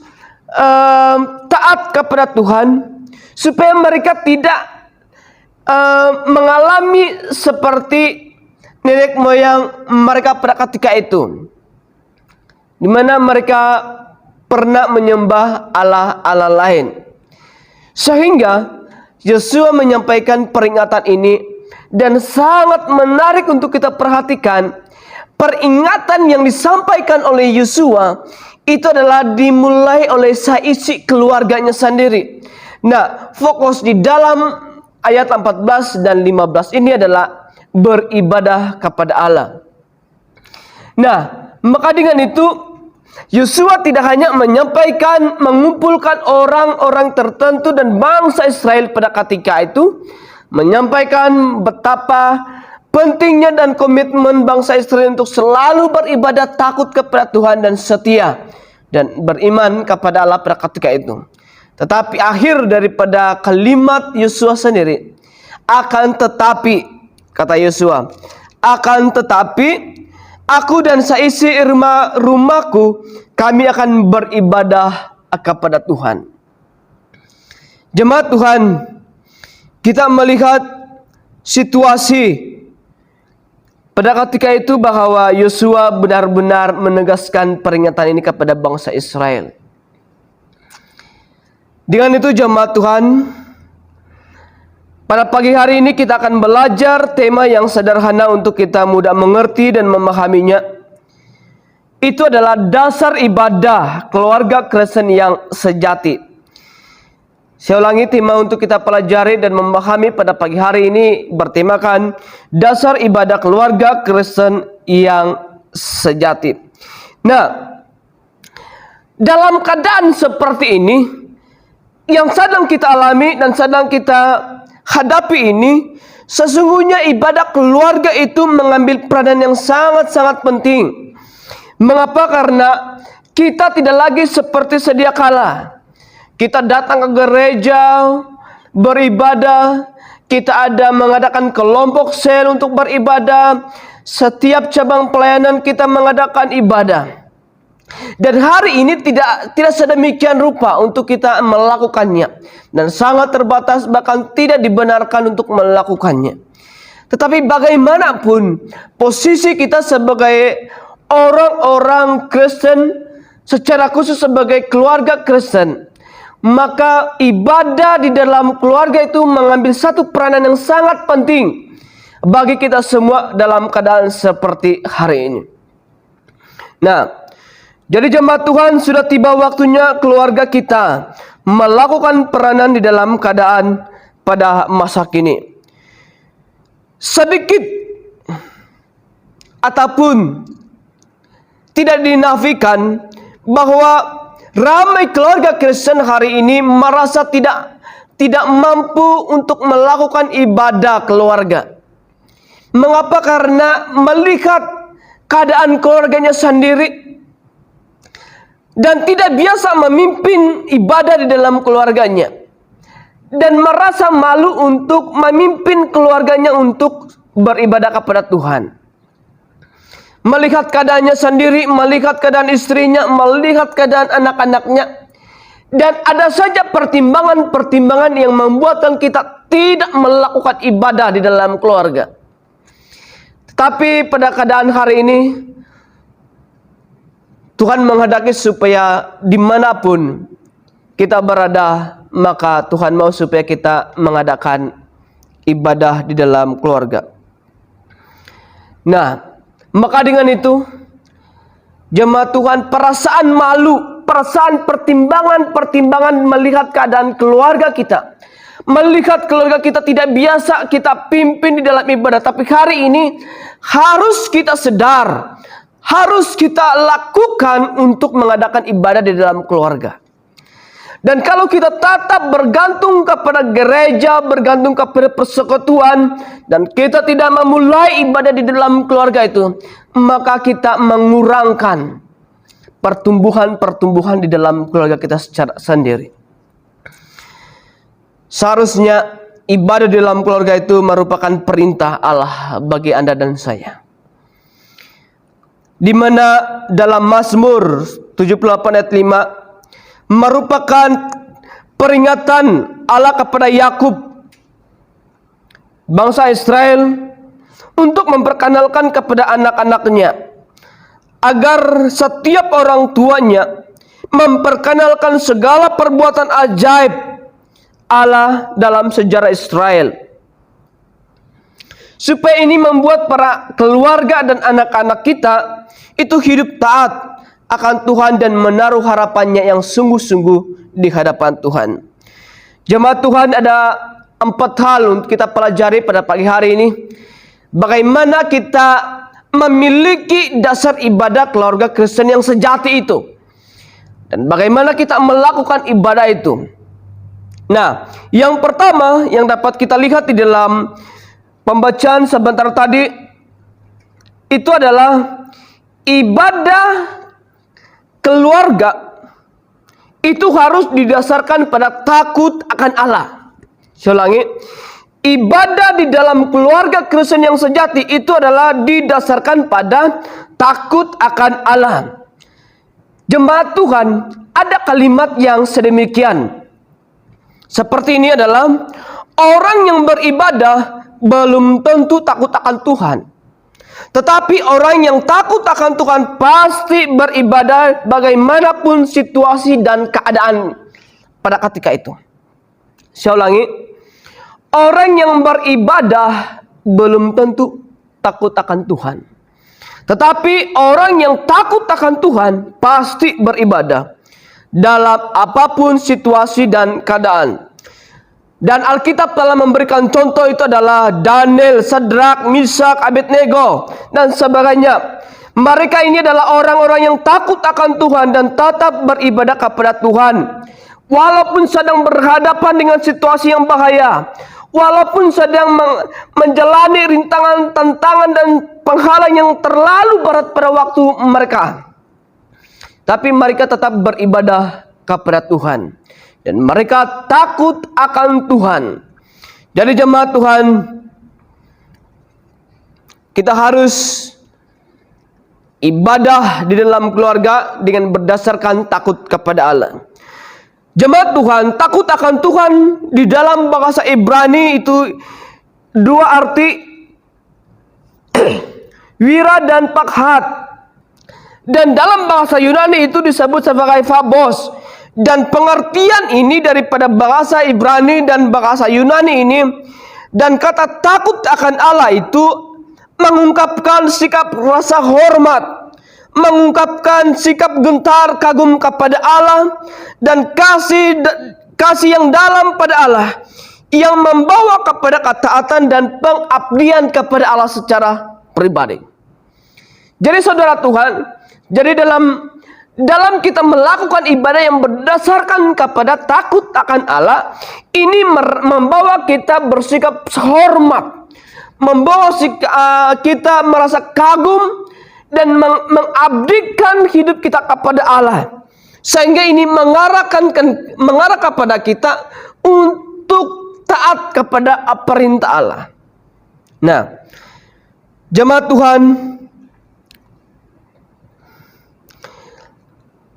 taat kepada Tuhan, supaya mereka tidak mengalami seperti nenek moyang mereka pada ketika itu, di mana mereka pernah menyembah Allah lain. Sehingga Yosua menyampaikan peringatan ini, dan sangat menarik untuk kita perhatikan. Peringatan yang disampaikan oleh Yosua itu adalah dimulai oleh seisi keluarganya sendiri. Nah, fokus di dalam ayat 14 dan 15 ini adalah beribadah kepada Allah. Nah, maka dengan itu Yosua tidak hanya mengumpulkan orang-orang tertentu dan bangsa Israel pada ketika itu, menyampaikan betapa pentingnya dan komitmen bangsa Israel untuk selalu beribadah, takut kepada Tuhan dan setia dan beriman kepada Allah pada ketika itu. Tetapi akhir daripada kalimat Yosua sendiri, akan tetapi, kata Yosua, akan tetapi aku dan seisi rumahku, kami akan beribadah kepada Tuhan. Jemaat Tuhan, kita melihat situasi pada ketika itu bahwa Yosua benar-benar menegaskan peringatan ini kepada bangsa Israel. Dengan itu jemaat Tuhan, pada pagi hari ini kita akan belajar tema yang sederhana untuk kita mudah mengerti dan memahaminya. Itu adalah dasar ibadah keluarga Kristen yang sejati. Saya ulangi, tema untuk kita pelajari dan memahami pada pagi hari ini bertemakan dasar ibadah keluarga Kristen yang sejati. Nah, dalam keadaan seperti ini yang sedang kita alami dan sedang kita hadapi ini, sesungguhnya ibadah keluarga itu mengambil peranan yang sangat-sangat penting. Mengapa? Karena kita tidak lagi seperti sedia kala. Kita datang ke gereja, beribadah, kita ada mengadakan kelompok sel untuk beribadah, setiap cabang pelayanan kita mengadakan ibadah. Dan hari ini tidak sedemikian rupa untuk kita melakukannya, dan sangat terbatas bahkan tidak dibenarkan untuk melakukannya. Tetapi bagaimanapun posisi kita sebagai orang-orang Kristen, secara khusus sebagai keluarga Kristen, maka ibadah di dalam keluarga itu mengambil satu peranan yang sangat penting bagi kita semua dalam keadaan seperti hari ini. Nah, jadi jemaat Tuhan, sudah tiba waktunya keluarga kita melakukan peranan di dalam keadaan pada masa kini. Sedikit ataupun tidak dinafikan bahwa ramai keluarga Kristen hari ini merasa tidak mampu untuk melakukan ibadah keluarga. Mengapa? Karena melihat keadaan keluarganya sendiri dan tidak biasa memimpin ibadah di dalam keluarganya, dan merasa malu untuk memimpin keluarganya untuk beribadah kepada Tuhan. Melihat keadaannya sendiri, melihat keadaan istrinya, melihat keadaan anak-anaknya, dan ada saja pertimbangan-pertimbangan yang membuatkan kita tidak melakukan ibadah di dalam keluarga. Tetapi pada keadaan hari ini, Tuhan menghendaki supaya dimanapun kita berada, maka Tuhan mau supaya kita mengadakan ibadah di dalam keluarga. Nah, maka dengan itu, jemaat Tuhan, perasaan malu, perasaan pertimbangan melihat keadaan keluarga kita, melihat keluarga kita tidak biasa kita pimpin di dalam ibadah, tapi hari ini harus kita sadar, harus kita lakukan untuk mengadakan ibadah di dalam keluarga. Dan kalau kita tetap bergantung kepada gereja, bergantung kepada persekutuan, dan kita tidak memulai ibadah di dalam keluarga itu, maka kita mengurangkan pertumbuhan di dalam keluarga kita secara sendiri. Seharusnya ibadah di dalam keluarga itu merupakan perintah Allah bagi Anda dan saya. Di mana dalam Mazmur 78 ayat 5 merupakan peringatan Allah kepada Yakub, bangsa Israel, untuk memperkenalkan kepada anak-anaknya agar setiap orang tuanya memperkenalkan segala perbuatan ajaib Allah dalam sejarah Israel, supaya ini membuat para keluarga dan anak-anak kita itu hidup taat akan Tuhan dan menaruh harapannya yang sungguh-sungguh di hadapan Tuhan. Jemaat Tuhan, ada 4 hal untuk kita pelajari pada pagi hari ini. Bagaimana kita memiliki dasar ibadah keluarga Kristen yang sejati itu, dan bagaimana kita melakukan ibadah itu. Nah, yang pertama yang dapat kita lihat di dalam pembacaan sebentar tadi, itu adalah ibadah keluarga itu harus didasarkan pada takut akan Allah. Saya ulangi, ibadah di dalam keluarga Kristen yang sejati itu adalah didasarkan pada takut akan Allah. Jemaat Tuhan, ada kalimat yang sedemikian. seperti ini adalah orang yang beribadah belum tentu takut akan Tuhan. Tetapi orang yang takut akan Tuhan pasti beribadah bagaimanapun situasi dan keadaan pada ketika itu. Saya ulangi, orang yang beribadah belum tentu takut akan Tuhan. Tetapi orang yang takut akan Tuhan pasti beribadah dalam apapun situasi dan keadaan. Dan Alkitab telah memberikan contoh, itu adalah Daniel, Sadrak, Misak, Abednego, dan sebagainya. Mereka ini adalah orang-orang yang takut akan Tuhan dan tetap beribadah kepada Tuhan. Walaupun sedang berhadapan dengan situasi yang bahaya, walaupun sedang menjalani rintangan, tantangan, dan penghalang yang terlalu berat pada waktu mereka, tapi mereka tetap beribadah kepada Tuhan. Dan mereka takut akan Tuhan. Jadi jemaat Tuhan, kita harus ibadah di dalam keluarga dengan berdasarkan takut kepada Allah. Jemaat Tuhan, takut akan Tuhan di dalam bahasa Ibrani itu dua arti, wira dan pakhat. Dan dalam bahasa Yunani itu disebut sebagai phobos. Dan pengertian ini daripada bahasa Ibrani dan bahasa Yunani ini, dan kata takut akan Allah itu mengungkapkan sikap rasa hormat, mengungkapkan sikap gentar kagum kepada Allah, dan kasih yang dalam pada Allah, yang membawa kepada ketaatan dan pengabdian kepada Allah secara pribadi. Jadi saudara Tuhan, jadi dalam kita melakukan ibadah yang berdasarkan kepada takut akan Allah, ini membawa kita bersikap hormat, membawa kita merasa kagum dan mengabdikan hidup kita kepada Allah, sehingga ini mengarah kepada kita untuk taat kepada perintah Allah. Nah, jemaat Tuhan,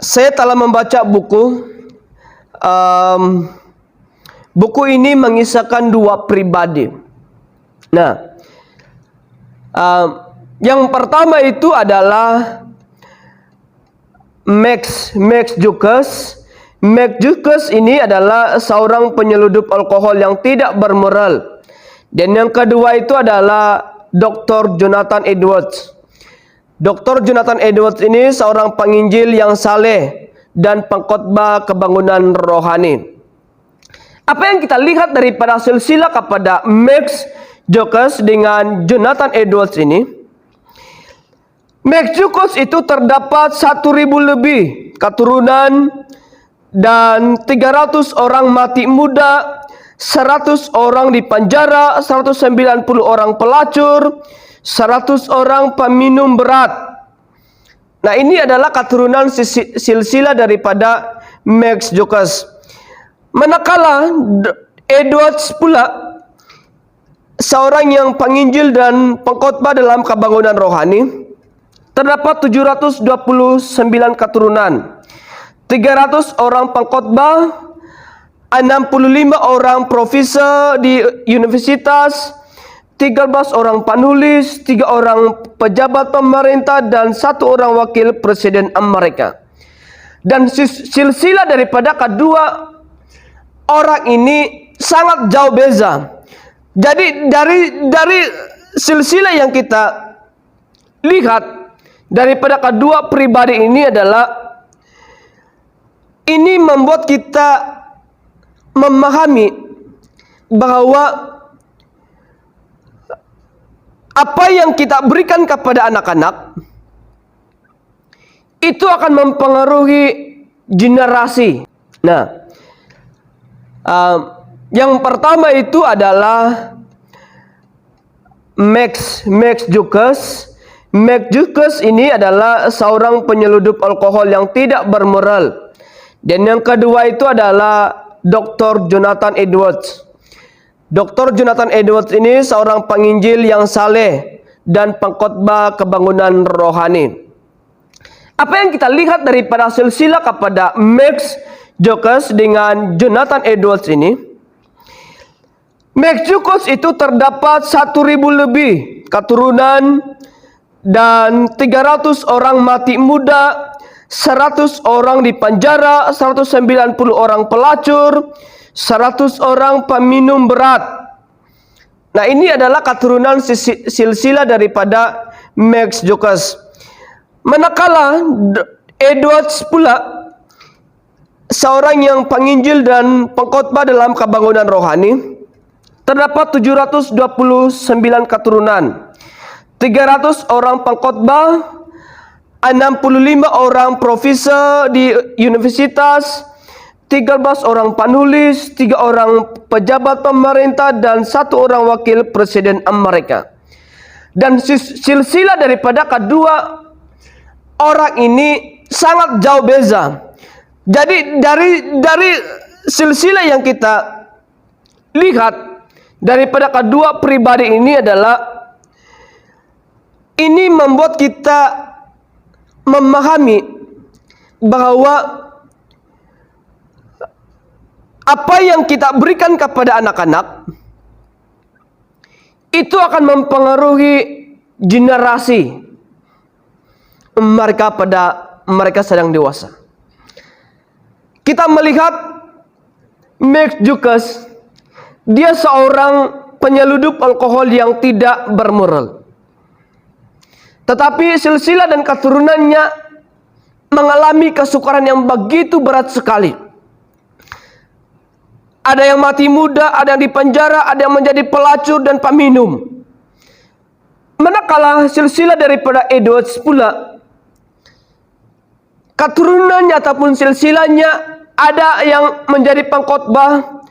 saya telah membaca buku. Buku ini mengisahkan dua pribadi. Nah, yang pertama itu adalah Max Lucas. Max Lucas ini adalah seorang penyeludup alkohol yang tidak bermoral. Dan yang kedua itu adalah Dr. Jonathan Edwards. Dr. Jonathan Edwards ini seorang penginjil yang saleh dan pengkhotbah kebangunan rohani. Apa yang kita lihat daripada silsilah kepada Max Lucas dengan Jonathan Edwards ini? Max Lucas itu terdapat 1.000 lebih keturunan dan 300 orang mati muda, 100 orang di penjara, 190 orang pelacur, 100 orang peminum berat. Nah, ini adalah keturunan silsilah daripada Max Lucas. Manakala Edwards pula seorang yang penginjil dan pengkhotbah dalam kebangunan rohani, terdapat 729 keturunan, 300 orang pengkhotbah, 65 orang profesor di universitas, 13 orang penulis, 3 orang pejabat pemerintah, dan 1 orang wakil presiden Amerika. Dan silsilah daripada kedua orang ini sangat jauh beza. Jadi dari silsilah yang kita lihat daripada kedua pribadi ini adalah, ini membuat kita memahami bahwa apa yang kita berikan kepada anak-anak itu akan mempengaruhi generasi. Nah, yang pertama itu adalah Max Lucas. Max Lucas ini adalah seorang penyeludup alkohol yang tidak bermoral. Dan yang kedua itu adalah Dr. Jonathan Edwards. Dr. Jonathan Edwards ini seorang penginjil yang saleh dan pengkhotbah kebangunan rohani. Apa yang kita lihat daripada silsilah kepada Max Jokes dengan Jonathan Edwards ini, Max Jokes itu terdapat 1.000 lebih keturunan dan 300 orang mati muda, 100 orang di penjara, 190 orang pelacur, 100 orang peminum berat. Nah, ini adalah keturunan silsilah daripada Max Jokes. Manakala Edwards pula seorang yang penginjil dan pengkhotbah dalam kebangunan rohani, terdapat 729 keturunan, 300 orang pengkhotbah, 65 orang profesor di universitas, 13 orang penulis, 3 orang pejabat pemerintah, dan 1 orang wakil presiden Amerika. Dan silsilah daripada kedua orang ini sangat jauh beza. Jadi dari silsilah yang kita lihat daripada kedua pribadi ini adalah, ini membuat kita memahami bahwa apa yang kita berikan kepada anak-anak itu akan mempengaruhi generasi mereka pada mereka sedang dewasa. Kita melihat Max Jokes, dia seorang penyeludup alkohol yang tidak bermoral. Tetapi silsilah dan keturunannya mengalami kesukaran yang begitu berat sekali. Ada yang mati muda, ada yang dipenjara, ada yang menjadi pelacur dan peminum. Manakala silsilah daripada Edwards pula, keturunannya ataupun silsilahnya, ada yang menjadi pengkhotbah,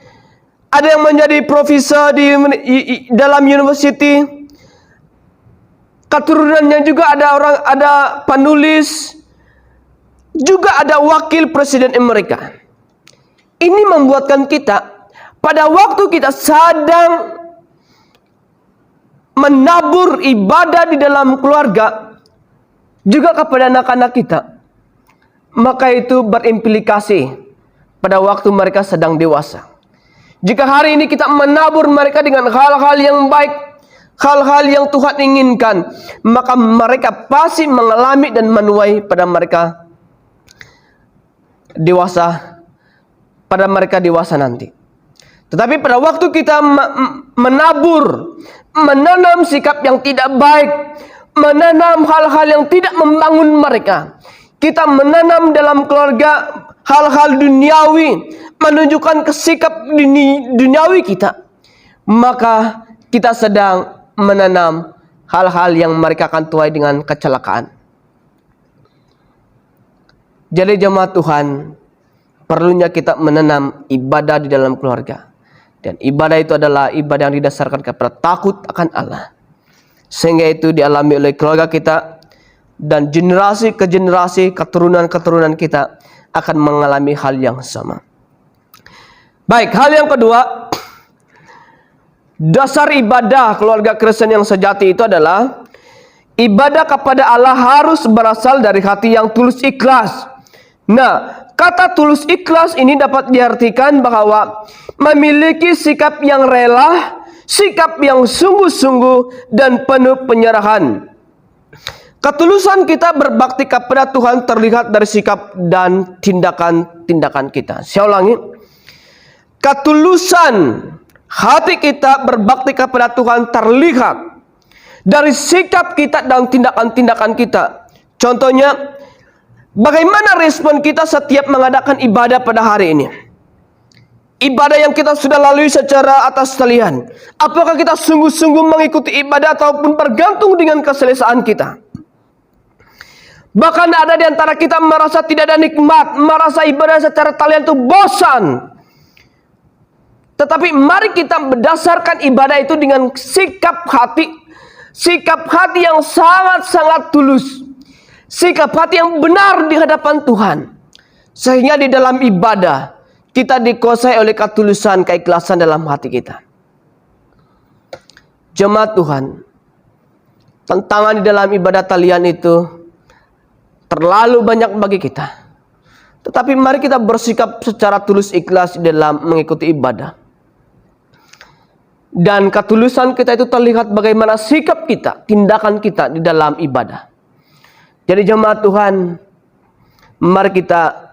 ada yang menjadi profesor di dalam university, keturunannya juga ada penulis, juga ada wakil presiden Amerika. Ini membuatkan kita pada waktu kita sedang menabur ibadah di dalam keluarga, juga kepada anak-anak kita, maka itu berimplikasi pada waktu mereka sedang dewasa. Jika hari ini kita menabur mereka dengan hal-hal yang baik, hal-hal yang Tuhan inginkan, maka mereka pasti mengalami dan menuai pada mereka dewasa, pada mereka dewasa nanti. Tetapi pada waktu kita menabur, menanam sikap yang tidak baik, menanam hal-hal yang tidak membangun mereka, kita menanam dalam keluarga hal-hal duniawi, menunjukkan sikap duniawi kita, maka kita sedang menanam hal-hal yang mereka akan tuai dengan kecelakaan. Jadi jemaat Tuhan, perlunya kita menanam ibadah di dalam keluarga. Dan ibadah itu adalah ibadah yang didasarkan kepada takut akan Allah, sehingga itu dialami oleh keluarga kita, dan generasi ke generasi, keturunan-keturunan kita akan mengalami hal yang sama. Baik, hal yang kedua, dasar ibadah keluarga Kristen yang sejati itu adalah ibadah kepada Allah harus berasal dari hati yang tulus ikhlas. Nah, kata tulus ikhlas ini dapat diartikan bahwa memiliki sikap yang rela, sikap yang sungguh-sungguh dan penuh penyerahan. Ketulusan kita berbakti kepada Tuhan terlihat dari sikap dan tindakan-tindakan kita. Saya ulangi. Ketulusan hati kita berbakti kepada Tuhan terlihat dari sikap kita dan tindakan-tindakan kita. Contohnya, bagaimana respon kita setiap mengadakan ibadah pada hari ini? Ibadah yang kita sudah lalui secara atas talian. Apakah kita sungguh-sungguh mengikuti ibadah ataupun bergantung dengan keselesaan kita? Bahkan ada di antara kita merasa tidak ada nikmat, merasa ibadah secara talian itu bosan. Tetapi mari kita berdasarkan ibadah itu dengan sikap hati yang sangat-sangat tulus, sikap hati yang benar di hadapan Tuhan, sehingga di dalam ibadah kita dikuasai oleh ketulusan, keikhlasan dalam hati kita. Jemaat Tuhan, tantangan di dalam ibadah talian itu terlalu banyak bagi kita. Tetapi mari kita bersikap secara tulus ikhlas dalam mengikuti ibadah. Dan ketulusan kita itu terlihat bagaimana sikap kita, tindakan kita di dalam ibadah. Jadi jemaat Tuhan, mari kita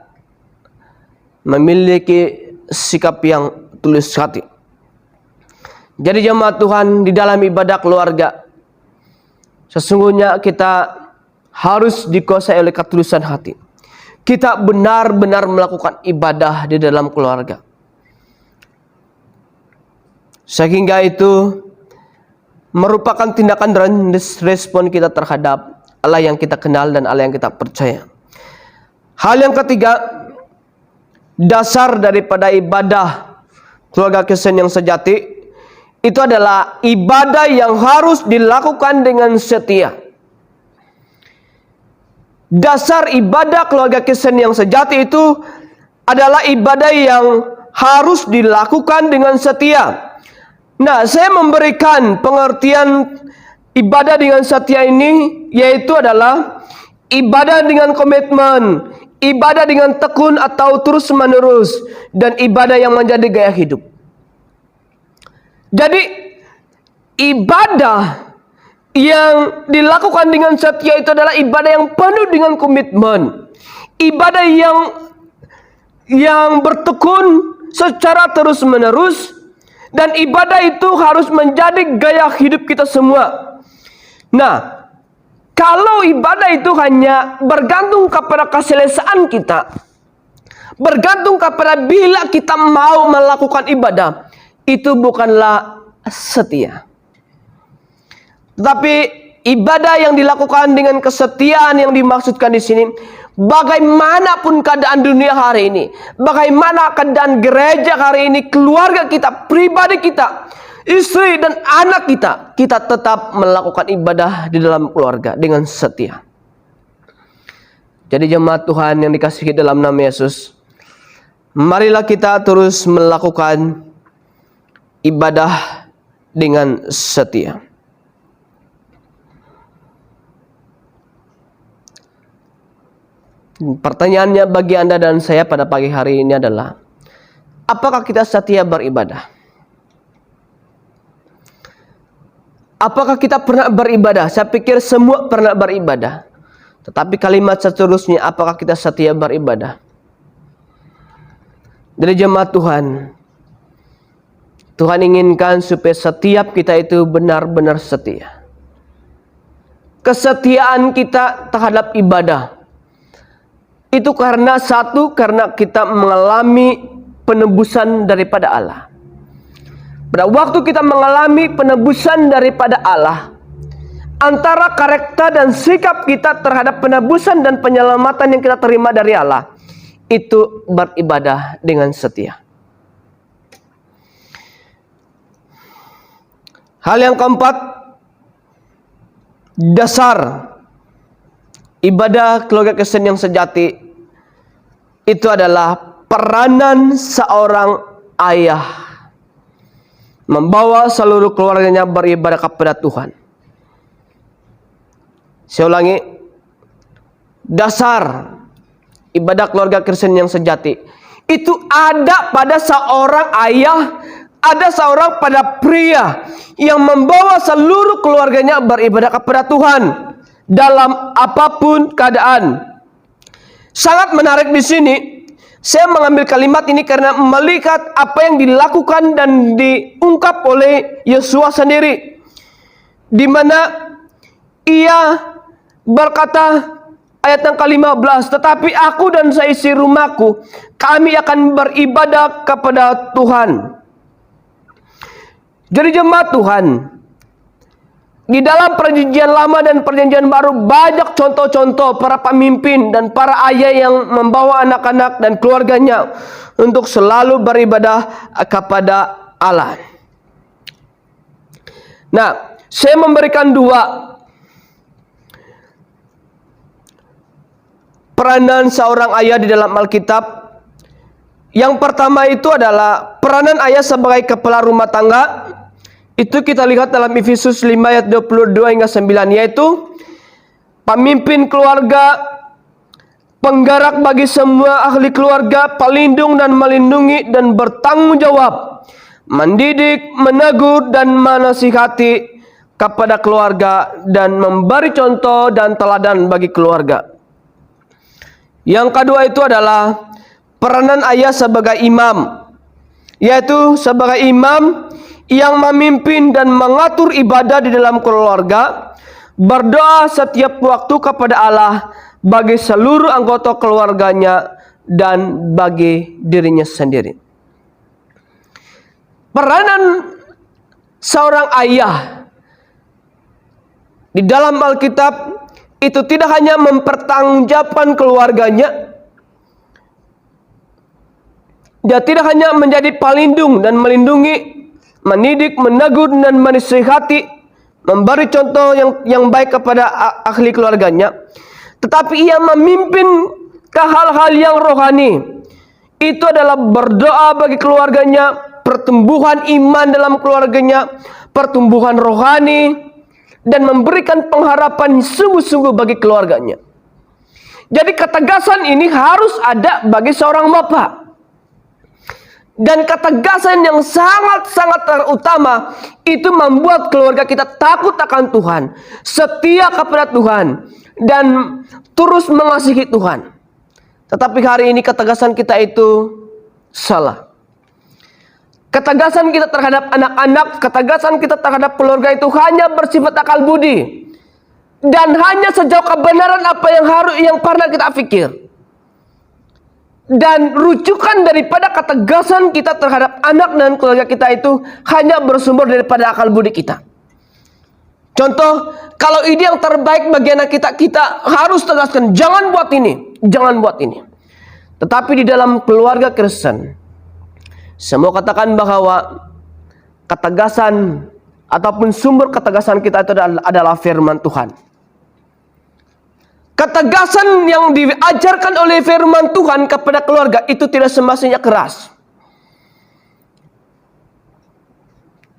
memiliki sikap yang tulus hati. Jadi jemaat Tuhan, di dalam ibadah keluarga, sesungguhnya kita harus dikuasai oleh ketulusan hati. Kita benar-benar melakukan ibadah di dalam keluarga. Sehingga itu merupakan tindakan dan respon kita terhadap Allah yang kita kenal dan Allah yang kita percaya. Hal yang ketiga, dasar daripada ibadah keluarga Kristen yang sejati itu adalah ibadah yang harus dilakukan dengan setia. Dasar ibadah keluarga Kristen yang sejati itu adalah ibadah yang harus dilakukan dengan setia. Nah, saya memberikan pengertian ibadah dengan setia ini, yaitu adalah ibadah dengan komitmen, ibadah dengan tekun atau terus menerus, dan ibadah yang menjadi gaya hidup. Jadi ibadah yang dilakukan dengan setia itu adalah ibadah yang penuh dengan komitmen, ibadah yang bertekun secara terus menerus, dan ibadah itu harus menjadi gaya hidup kita semua. Nah, kalau ibadah itu hanya bergantung kepada keselesaan kita, bergantung kepada bila kita mau melakukan ibadah, itu bukanlah setia. Tetapi ibadah yang dilakukan dengan kesetiaan yang dimaksudkan di sini, bagaimanapun keadaan dunia hari ini, bagaimana keadaan gereja hari ini, keluarga kita, pribadi kita, istri dan anak kita, kita tetap melakukan ibadah di dalam keluarga dengan setia. Jadi jemaat Tuhan yang dikasihi dalam nama Yesus, marilah kita terus melakukan ibadah dengan setia. Pertanyaannya bagi Anda dan saya pada pagi hari ini adalah, apakah kita setia beribadah? Apakah kita pernah beribadah? Saya pikir semua pernah beribadah. Tetapi kalimat seterusnya, apakah kita setia beribadah? Dari jemaat Tuhan, Tuhan inginkan supaya setiap kita itu benar-benar setia. Kesetiaan kita terhadap ibadah itu karena kita mengalami penebusan daripada Allah. Pada waktu kita mengalami penebusan daripada Allah, antara karakter dan sikap kita terhadap penebusan dan penyelamatan yang kita terima dari Allah, itu beribadah dengan setia. Hal yang keempat, dasar ibadah keluarga Kristen yang sejati itu adalah peranan seorang ayah membawa seluruh keluarganya beribadah kepada Tuhan. Saya ulangi, dasar ibadah keluarga Kristen yang sejati itu ada pada seorang ayah, ada seorang pada pria yang membawa seluruh keluarganya beribadah kepada Tuhan dalam apapun keadaan. Sangat menarik di sini, saya mengambil kalimat ini karena melihat apa yang dilakukan dan diungkap oleh Yosua sendiri, di mana ia berkata, ayat yang ke-15, tetapi aku dan seisi rumahku, kami akan beribadah kepada Tuhan. Jadi jemaat Tuhan, di dalam perjanjian lama dan perjanjian baru banyak contoh-contoh para pemimpin dan para ayah yang membawa anak-anak dan keluarganya untuk selalu beribadah kepada Allah. Nah, saya memberikan dua peranan seorang ayah di dalam Alkitab. Yang pertama itu adalah peranan ayah sebagai kepala rumah tangga. Itu kita lihat dalam Efesus 5 ayat 22 hingga 9, yaitu pemimpin keluarga penggerak bagi semua ahli keluarga, pelindung dan melindungi dan bertanggung jawab, mendidik, menegur dan menasihati kepada keluarga dan memberi contoh dan teladan bagi keluarga. Yang kedua itu adalah peranan ayah sebagai imam, yaitu sebagai imam yang memimpin dan mengatur ibadah di dalam keluarga, berdoa setiap waktu kepada Allah bagi seluruh anggota keluarganya dan bagi dirinya sendiri. Peranan seorang ayah di dalam Alkitab itu tidak hanya mempertanggungjawabkan keluarganya, dia tidak hanya menjadi pelindung dan melindungi, mendidik, menegur dan menasihati, memberi contoh yang baik kepada ahli keluarganya, tetapi ia memimpin ke hal-hal yang rohani. Itu adalah berdoa bagi keluarganya, pertumbuhan iman dalam keluarganya, pertumbuhan rohani, dan memberikan pengharapan sungguh-sungguh bagi keluarganya. Jadi ketegasan ini harus ada bagi seorang bapak. Dan ketegasan yang sangat-sangat terutama itu membuat keluarga kita takut akan Tuhan, setia kepada Tuhan, dan terus mengasihi Tuhan. Tetapi hari ini ketegasan kita itu salah. Ketegasan kita terhadap anak-anak, ketegasan kita terhadap keluarga itu hanya bersifat akal budi, dan hanya sejauh kebenaran apa yang pernah kita pikir. Dan rujukan daripada ketegasan kita terhadap anak dan keluarga kita itu hanya bersumber daripada akal budi kita. Contoh, kalau ide yang terbaik bagi anak kita, kita harus tegaskan, jangan buat ini, jangan buat ini. Tetapi di dalam keluarga Kristen, semua katakan bahwa ketegasan ataupun sumber ketegasan kita itu adalah firman Tuhan. Ketegasan yang diajarkan oleh firman Tuhan kepada keluarga itu tidak semestinya keras.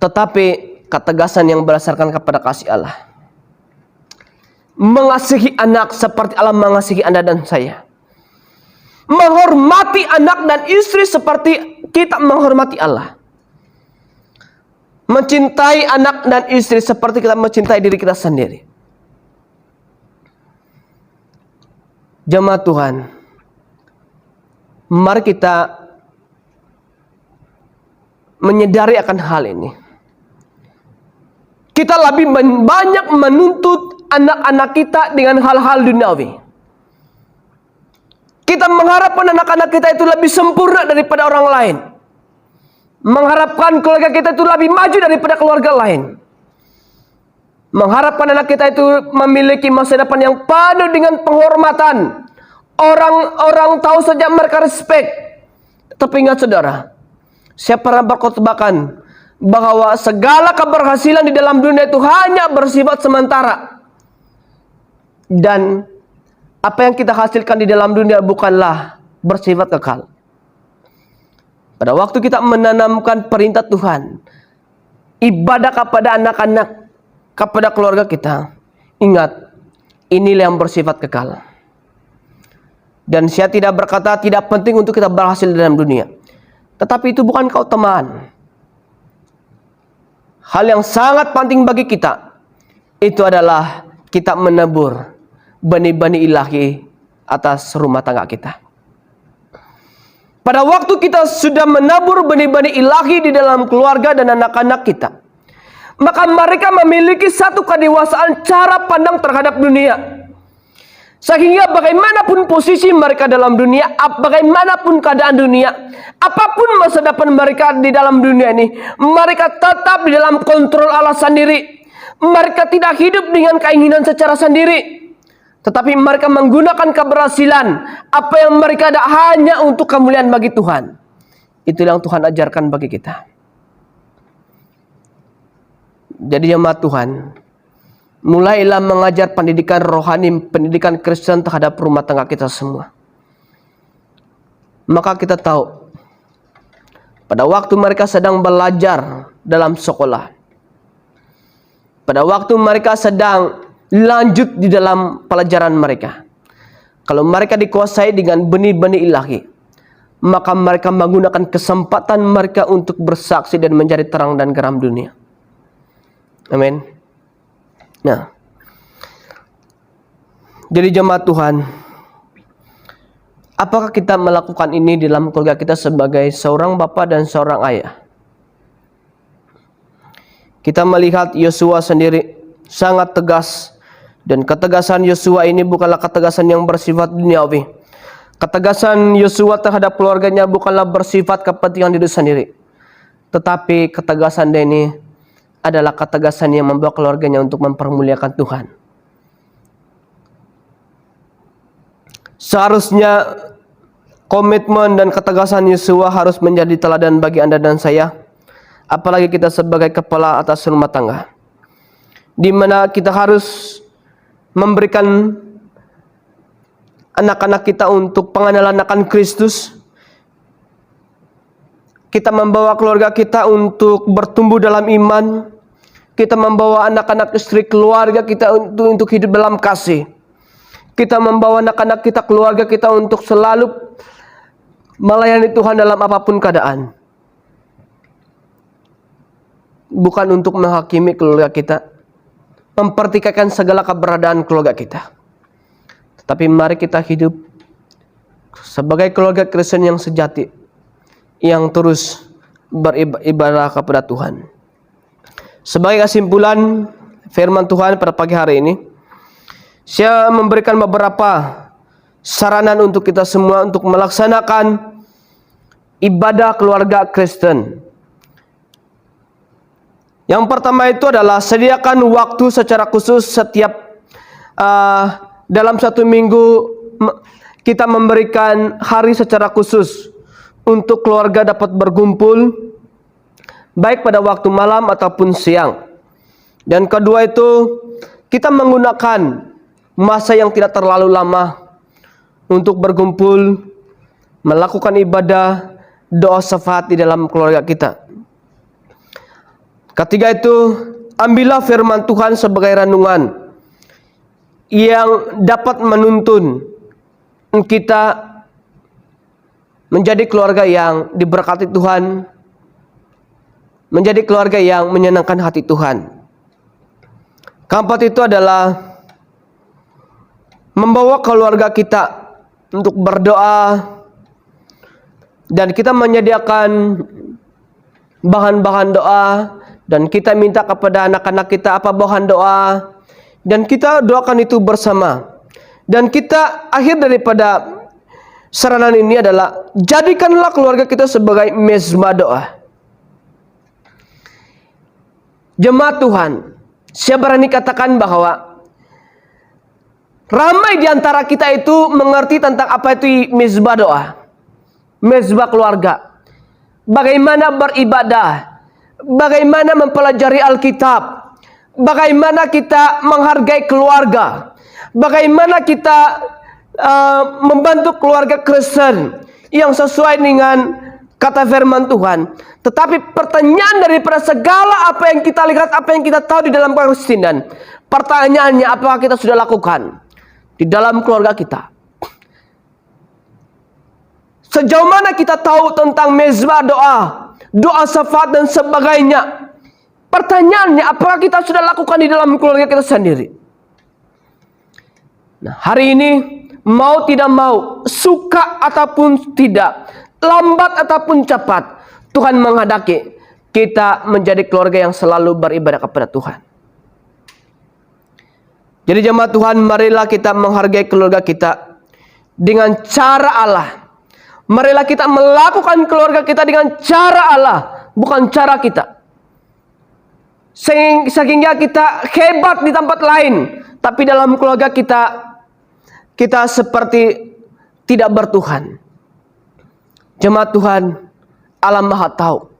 Tetapi ketegasan yang berdasarkan kepada kasih Allah. Mengasihi anak seperti Allah mengasihi Anda dan saya. Menghormati anak dan istri seperti kita menghormati Allah. Mencintai anak dan istri seperti kita mencintai diri kita sendiri. Jemaat Tuhan, mari kita menyadari akan hal ini. Kita lebih banyak menuntut anak-anak kita dengan hal-hal duniawi. Kita mengharapkan anak-anak kita itu lebih sempurna daripada orang lain. Mengharapkan keluarga kita itu lebih maju daripada keluarga lain. Mengharapkan anak kita itu memiliki masa depan yang penuh dengan penghormatan. Orang-orang tahu saja mereka respect. Tapi ingat saudara, saya pernah berkhotbahkan bahwa segala keberhasilan di dalam dunia itu hanya bersifat sementara. Dan apa yang kita hasilkan di dalam dunia bukanlah bersifat kekal. Pada waktu kita menanamkan perintah Tuhan, ibadah kepada anak-anak, kepada keluarga kita, ingat, inilah yang bersifat kekal. Dan saya tidak berkata tidak penting untuk kita berhasil dalam dunia, tetapi itu bukan keutamaan. Hal yang sangat penting bagi kita itu adalah kita menabur benih-benih ilahi atas rumah tangga kita. Pada waktu kita sudah menabur benih-benih ilahi di dalam keluarga dan anak-anak kita, maka mereka memiliki satu kedewasaan cara pandang terhadap dunia. Sehingga bagaimanapun posisi mereka dalam dunia, bagaimanapun keadaan dunia, apapun masa depan mereka di dalam dunia ini, mereka tetap di dalam kontrol Allah sendiri. Mereka tidak hidup dengan keinginan secara sendiri, tetapi mereka menggunakan keberhasilan apa yang mereka ada hanya untuk kemuliaan bagi Tuhan. Itulah yang Tuhan ajarkan bagi kita. Jadi jemaat Tuhan, mulailah mengajar pendidikan rohani, pendidikan Kristen terhadap rumah tangga kita semua. Maka kita tahu, pada waktu mereka sedang belajar dalam sekolah, pada waktu mereka sedang lanjut di dalam pelajaran mereka, Kalau mereka dikuasai dengan benih-benih ilahi, maka mereka menggunakan kesempatan mereka untuk bersaksi dan menjadi terang dan garam dunia. Amin. Nah, jadi jemaat Tuhan, apakah kita melakukan ini dalam keluarga kita sebagai seorang bapa dan seorang ayah? Kita melihat Yosua sendiri sangat tegas, dan ketegasan Yosua ini bukanlah ketegasan yang bersifat duniawi. Ketegasan Yosua terhadap keluarganya bukanlah bersifat kepentingan diri sendiri, tetapi ketegasan dia ini adalah ketegasan yang membawa keluarganya untuk mempermuliakan Tuhan. Seharusnya komitmen dan ketegasan Yosua harus menjadi teladan bagi Anda dan saya, apalagi kita sebagai kepala atas rumah tangga, di mana kita harus memberikan anak-anak kita untuk pengenalan akan Kristus. Kita membawa keluarga kita untuk bertumbuh dalam iman. Kita membawa anak-anak istri keluarga kita untuk hidup dalam kasih. Kita membawa anak-anak kita, keluarga kita untuk selalu melayani Tuhan dalam apapun keadaan. Bukan untuk menghakimi keluarga kita, mempertikaikan segala keberadaan keluarga kita. Tetapi mari kita hidup sebagai keluarga Kristen yang sejati, yang terus beribadah kepada Tuhan. Sebagai kesimpulan firman Tuhan pada pagi hari ini, saya memberikan beberapa saranan untuk kita semua untuk melaksanakan ibadah keluarga Kristen. Yang pertama itu adalah sediakan waktu secara khusus setiap dalam satu minggu. Kita memberikan hari secara khusus untuk keluarga dapat berkumpul, baik pada waktu malam ataupun siang. Dan kedua itu, kita menggunakan masa yang tidak terlalu lama untuk berkumpul, melakukan ibadah, doa syafaat di dalam keluarga kita. Ketiga itu, ambillah firman Tuhan sebagai renungan yang dapat menuntun kita menjadi keluarga yang diberkati Tuhan, menjadi keluarga yang menyenangkan hati Tuhan. Keempat itu adalah membawa keluarga kita untuk berdoa, dan kita menyediakan bahan-bahan doa, dan kita minta kepada anak-anak kita apa bahan doa, dan kita doakan itu bersama. Dan kita akhir daripada saranan ini adalah jadikanlah keluarga kita sebagai mezbah doa. Jemaat Tuhan, saya berani katakan bahwa ramai di antara kita itu mengerti tentang apa itu mezbah doa, mezbah keluarga. Bagaimana beribadah, bagaimana mempelajari Alkitab, bagaimana kita menghargai keluarga, bagaimana kita membantu keluarga Kristen yang sesuai dengan kata firman Tuhan. Tetapi pertanyaan daripada segala apa yang kita lihat, apa yang kita tahu di dalam kekristenan, pertanyaannya, apakah kita sudah lakukan di dalam keluarga kita? Sejauh mana kita tahu tentang mezbah doa, doa syafaat dan sebagainya? Pertanyaannya, apakah kita sudah lakukan di dalam keluarga kita sendiri? Nah, hari ini mau tidak mau, suka ataupun tidak, lambat ataupun cepat, Tuhan menghendaki kita menjadi keluarga yang selalu beribadah kepada Tuhan. Jadi jemaat Tuhan, marilah kita menghargai keluarga kita dengan cara Allah. Marilah kita melakukan keluarga kita dengan cara Allah, bukan cara kita. Sehingga kita hebat di tempat lain, tapi dalam keluarga kita seperti tidak bertuhan. Jemaat Tuhan, Allah Maha tahu.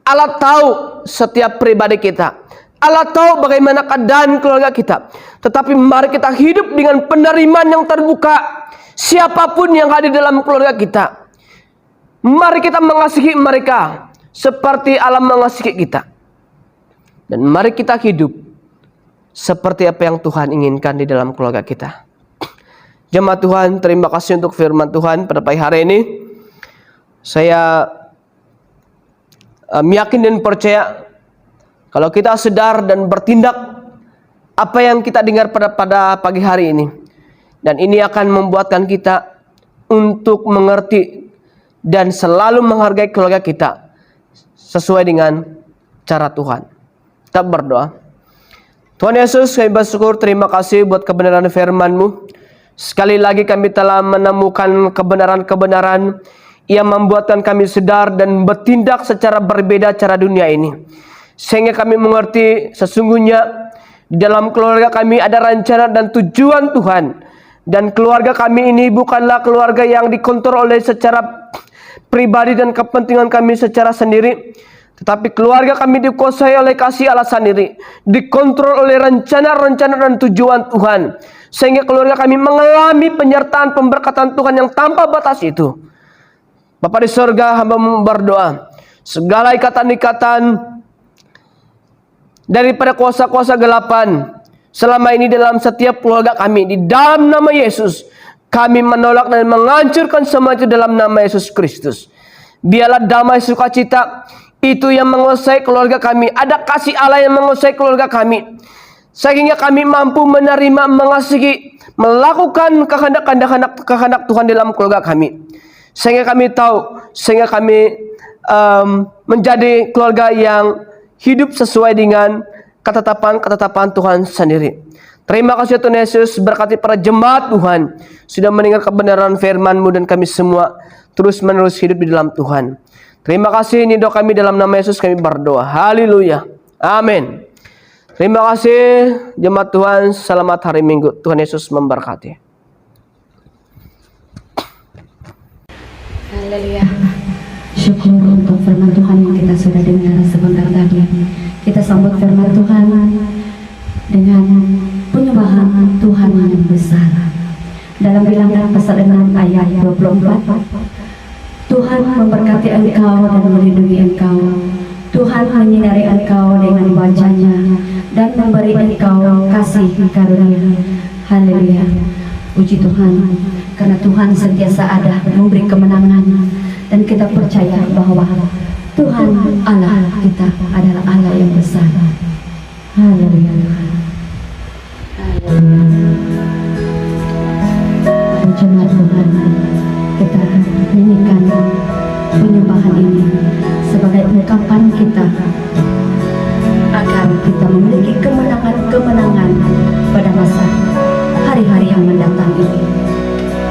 Allah tahu setiap pribadi kita. Allah tahu bagaimana keadaan keluarga kita. Tetapi mari kita hidup dengan penerimaan yang terbuka. Siapapun yang hadir dalam keluarga kita, mari kita mengasihi mereka seperti Allah mengasihi kita. Dan mari kita hidup seperti apa yang Tuhan inginkan di dalam keluarga kita. Jemaat Tuhan, terima kasih untuk firman Tuhan pada pagi hari ini. Saya yakin dan percaya kalau kita sedar dan bertindak apa yang kita dengar pada pagi hari ini, dan ini akan membuatkan kita untuk mengerti dan selalu menghargai keluarga kita sesuai dengan cara Tuhan. Kita berdoa. Tuhan Yesus, kami bersyukur, terima kasih buat kebenaran firman-Mu. Sekali lagi kami telah menemukan kebenaran-kebenaran yang membuatkan kami sadar dan bertindak secara berbeda cara dunia ini. Sehingga kami mengerti sesungguhnya di dalam keluarga kami ada rencana dan tujuan Tuhan. Dan keluarga kami ini bukanlah keluarga yang dikontrol oleh secara pribadi dan kepentingan kami secara sendiri. Tetapi keluarga kami dikuasai oleh kasih Allah sendiri. Dikontrol oleh rencana-rencana dan tujuan Tuhan. Sehingga keluarga kami mengalami penyertaan pemberkatan Tuhan yang tanpa batas itu. Bapa di surga, hamba berdoa. Segala ikatan-ikatan daripada kuasa-kuasa gelapan selama ini dalam setiap keluarga kami, di dalam nama Yesus, kami menolak dan menghancurkan semua itu dalam nama Yesus Kristus. Biarlah damai sukacita itu yang menguasai keluarga kami. Ada kasih Allah yang menguasai keluarga kami. Sehingga kami mampu menerima, mengasihi, melakukan kehendak Tuhan dalam keluarga kami. Sehingga kami tahu, sehingga kami menjadi keluarga yang hidup sesuai dengan ketetapan Tuhan sendiri. Terima kasih Tuhan Yesus, berkati para jemaat Tuhan sudah mendengar kebenaran firman-Mu, dan kami semua terus menerus hidup di dalam Tuhan. Terima kasih, ini doa kami dalam nama Yesus kami berdoa. Haleluya. Amin. Terima kasih jemaat Tuhan, selamat hari Minggu. Tuhan Yesus memberkati. Haleluya. Syukur untuk firman Tuhan yang kita sudah dengar sebentar tadi. Kita sambut firman Tuhan dengan penyembahan Tuhan yang besar. Dalam Bilangan pasal 6 ayat 24, Tuhan memberkati engkau dan melindungi engkau. Tuhan menyinari engkau dengan wajah-Nya dan memberi engkau kasih karunia. Haleluya. Puji Tuhan, karena Tuhan sentiasa ada memberi kemenangan, dan kita percaya bahwa Tuhan Allah kita adalah Allah yang besar. Haleluya Tuhan. Haleluya. Jemaat Tuhan, kita nyanyikan penyembahan ini sebagai ungkapan kita agar kita memiliki kemenangan pada masa hari-hari yang mendatang ini.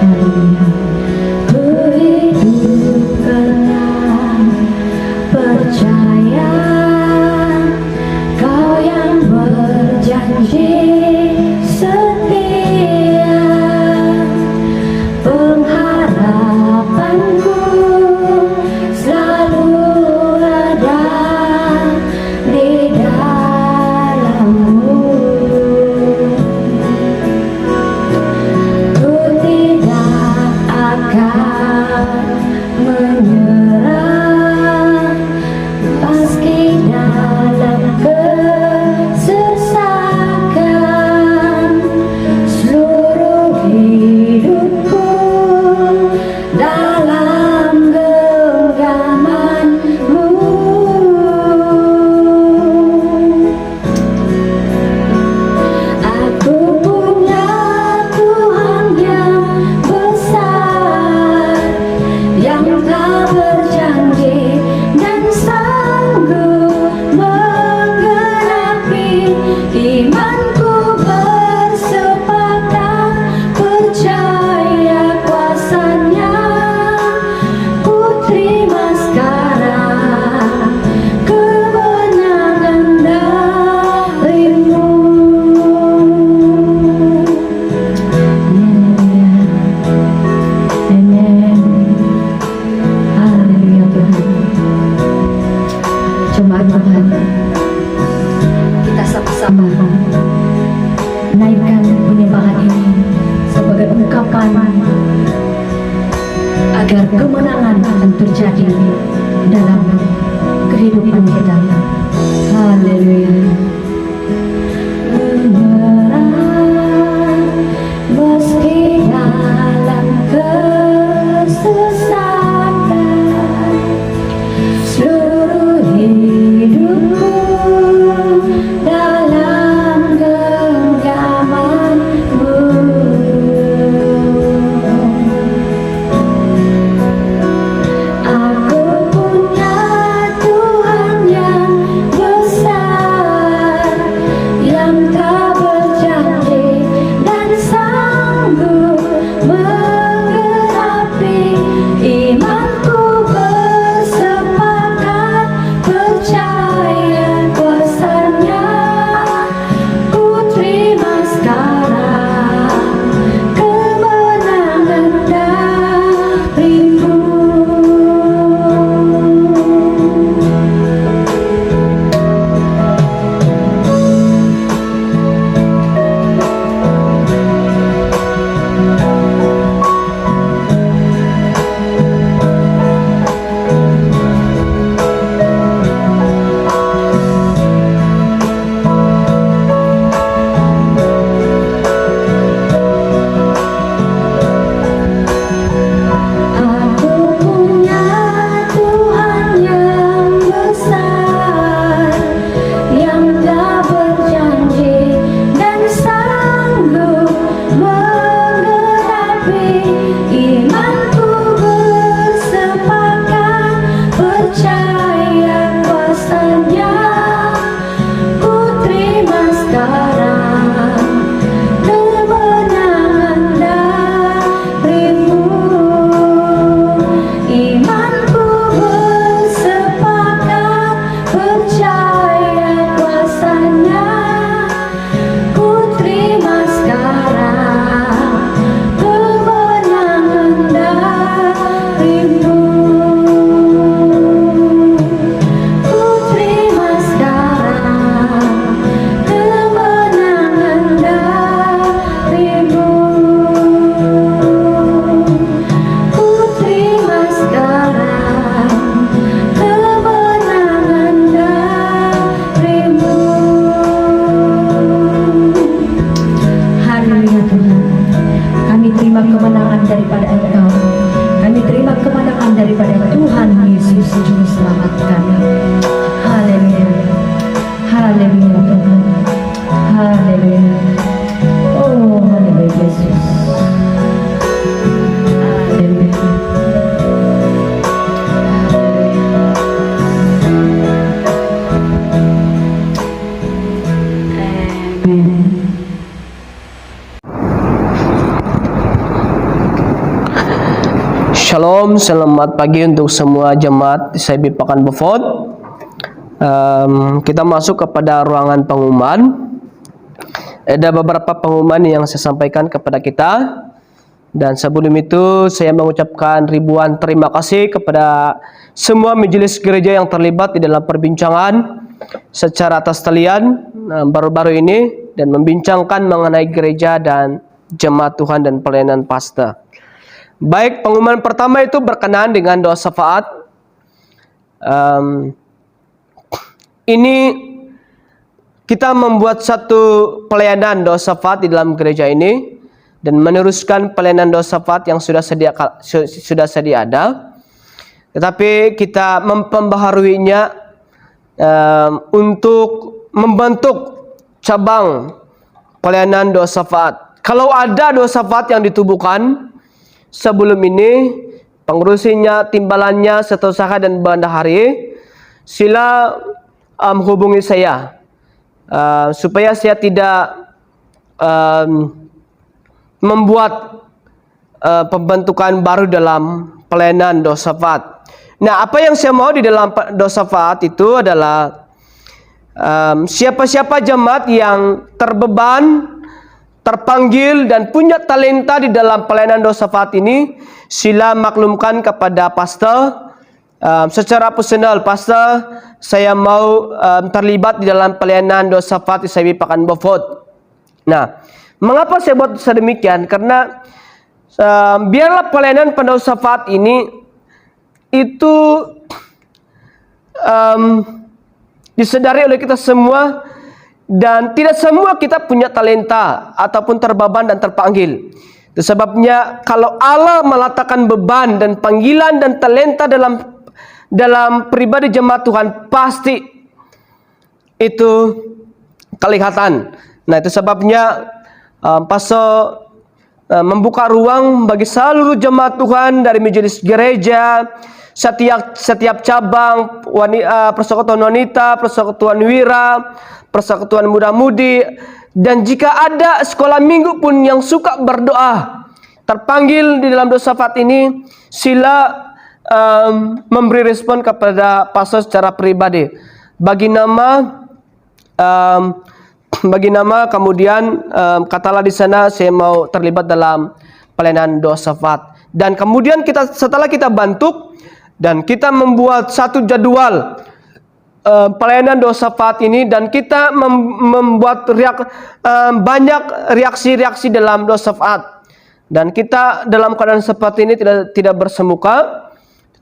Haleluya. Ku hidup tenang, percaya Kau yang berjanji setia. Pengharapanku selalu ada di dalam-Mu. Ku tidak akan menyerah meski dalam kesesakan. Seluruh hidupku dalam genggaman-Mu. Aku punya Tuhan yang besar, yang telah berjanji dan sanggup menggenapi. Imanku bersepakat percaya kuasa-Nya. Ku terima sekarang kemenangan dari-Mu. Amen. Haleluya Tuhan. Jemaat Tuhan, kita sama-sama naikkan penyembahan ini sebagai ungkapan agar kemenangan akan terjadi dalam kehidupan kita. Haleluya. Menyerah meski terima sekarang kemenangan darimu. Imanku bersepakat percaya kuasanya. Ku terima sekarang kemenangan darimu. Ku terima sekarang kemenangan darimu. Ku terima sekarang kemenangan darimu. Haleluya Tuhan, kami terima kemenangan daripada Engkau. Kami terima kemenangan daripada Tuhan Yesus Juru Selamat kami. Haleluya, haleluya Tuhan, haleluya. Oh haleluya Yesus, haleluya. Amen. Shalom, selamat pagi untuk semua jemaat SIB Pakan Beaufort. Kita masuk kepada ruangan pengumuman. Ada beberapa pengumuman yang saya sampaikan kepada kita. Dan sebelum itu saya mengucapkan ribuan terima kasih kepada semua majelis gereja yang terlibat di dalam perbincangan secara atas talian baru-baru ini dan membincangkan mengenai gereja dan jemaat Tuhan dan pelayanan pastor. Baik, pengumuman pertama itu berkenaan dengan doa syafaat. Ini kita membuat satu pelayanan doa syafaat di dalam gereja ini dan meneruskan pelayanan doa syafaat yang sudah sedia ada. Tetapi kita memperbaharuinya untuk membentuk cabang pelayanan doa syafaat. Kalau ada doa syafaat yang ditubuhkan sebelum ini, pengurusinya, timbalannya, setosaha dan bendahari, sila hubungi saya supaya saya tidak membuat pembentukan baru dalam pelayanan doa syafaat. Nah, apa yang saya mau di dalam doa syafaat itu adalah siapa-siapa jemaat yang terbeban, terpanggil dan punya talenta di dalam pelayanan doa syafaat ini, sila maklumkan kepada pastor secara personal. Pastor, saya mau terlibat di dalam pelayanan doa syafaat SIB Pakan Beaufort. Nah, mengapa saya buat sedemikian? Karena biarlah pelayanan pendoa syafaat ini itu disadari oleh kita semua. Dan tidak semua kita punya talenta ataupun terbeban dan terpanggil. Itu sebabnya kalau Allah meletakkan beban dan panggilan dan talenta dalam pribadi jemaat Tuhan, pasti itu kelihatan. Nah, itu sebabnya pastor membuka ruang bagi seluruh jemaat Tuhan dari majelis gereja, setiap cabang, persekutuan wanita, persekutuan wira, persekutuan muda-mudi, dan jika ada sekolah minggu pun yang suka berdoa, terpanggil di dalam doa syafaat ini, sila memberi respon kepada pastor secara pribadi. Bagi nama kemudian katalah di sana saya mau terlibat dalam pelayanan doa syafaat. Dan kemudian setelah kita bantu dan kita membuat satu jadwal pelayanan doa syafaat ini, dan kita membuat banyak reaksi-reaksi dalam doa syafaat, dan kita dalam keadaan seperti ini tidak bersemuka,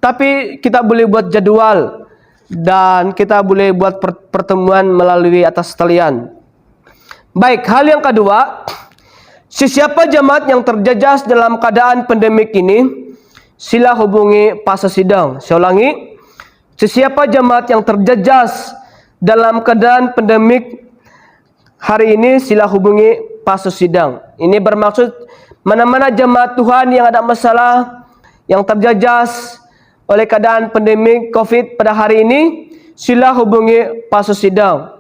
tapi kita boleh buat jadwal dan kita boleh buat pertemuan melalui atas talian. Baik, hal yang kedua, siapa jemaat yang terjejas dalam keadaan pandemik ini, sila hubungi pastor sidang. Saya ulangi, sesiapa jemaat yang terjejas dalam keadaan pandemik hari ini, sila hubungi pastor sidang. Ini bermaksud mana-mana jemaat Tuhan yang ada masalah, yang terjejas oleh keadaan pandemik COVID pada hari ini, sila hubungi pastor sidang.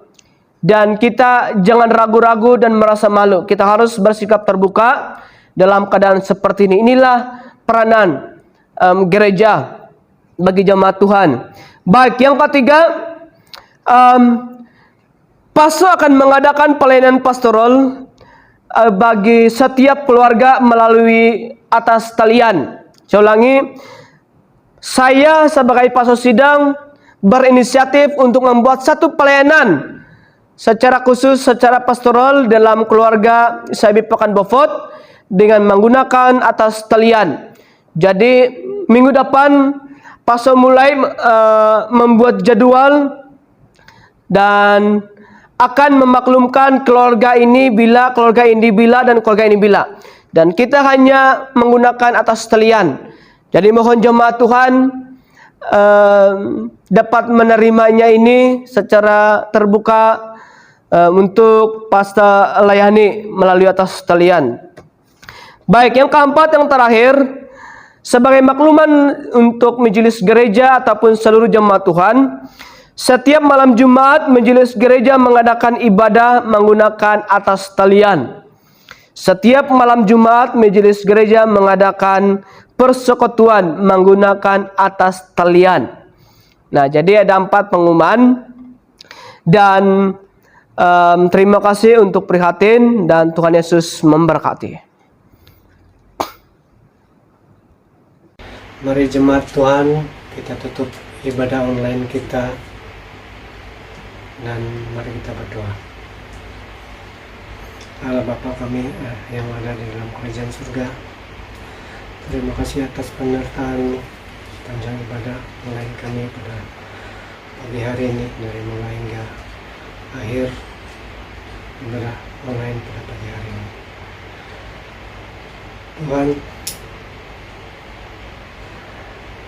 Dan kita jangan ragu-ragu dan merasa malu. Kita harus bersikap terbuka dalam keadaan seperti ini. Inilah peranan gereja bagi jemaat Tuhan. Baik, yang ketiga, Paso akan mengadakan pelayanan pastoral bagi setiap keluarga melalui atas talian. Saya ulangi, saya sebagai Paso Sidang berinisiatif untuk membuat satu pelayanan secara khusus, secara pastoral dalam keluarga ICB Pekan Beaufort dengan menggunakan atas talian. Jadi minggu depan Paso mulai membuat jadwal dan akan memaklumkan keluarga ini bila, keluarga ini bila, dan keluarga ini bila. Dan kita hanya menggunakan atas talian. Jadi mohon jemaat Tuhan dapat menerimanya ini secara terbuka untuk pastor layani melalui atas talian. Baik, yang keempat, yang terakhir, sebagai makluman untuk majelis gereja ataupun seluruh jemaat Tuhan, setiap malam Jumat majelis gereja mengadakan ibadah menggunakan atas talian. Setiap malam Jumat majelis gereja mengadakan persekutuan menggunakan atas talian. Nah, jadi ada 4 pengumuman. Dan terima kasih untuk prihatin, dan Tuhan Yesus memberkati. Mari jemaat Tuhan, kita tutup ibadah online kita dan mari kita berdoa. Allah Bapa kami yang ada di dalam kerajaan surga, terima kasih atas penyertaan panjang ibadah online kami pada pagi hari ini, dari mulai hingga akhir ibadah online pada pagi hari ini. Tuhan,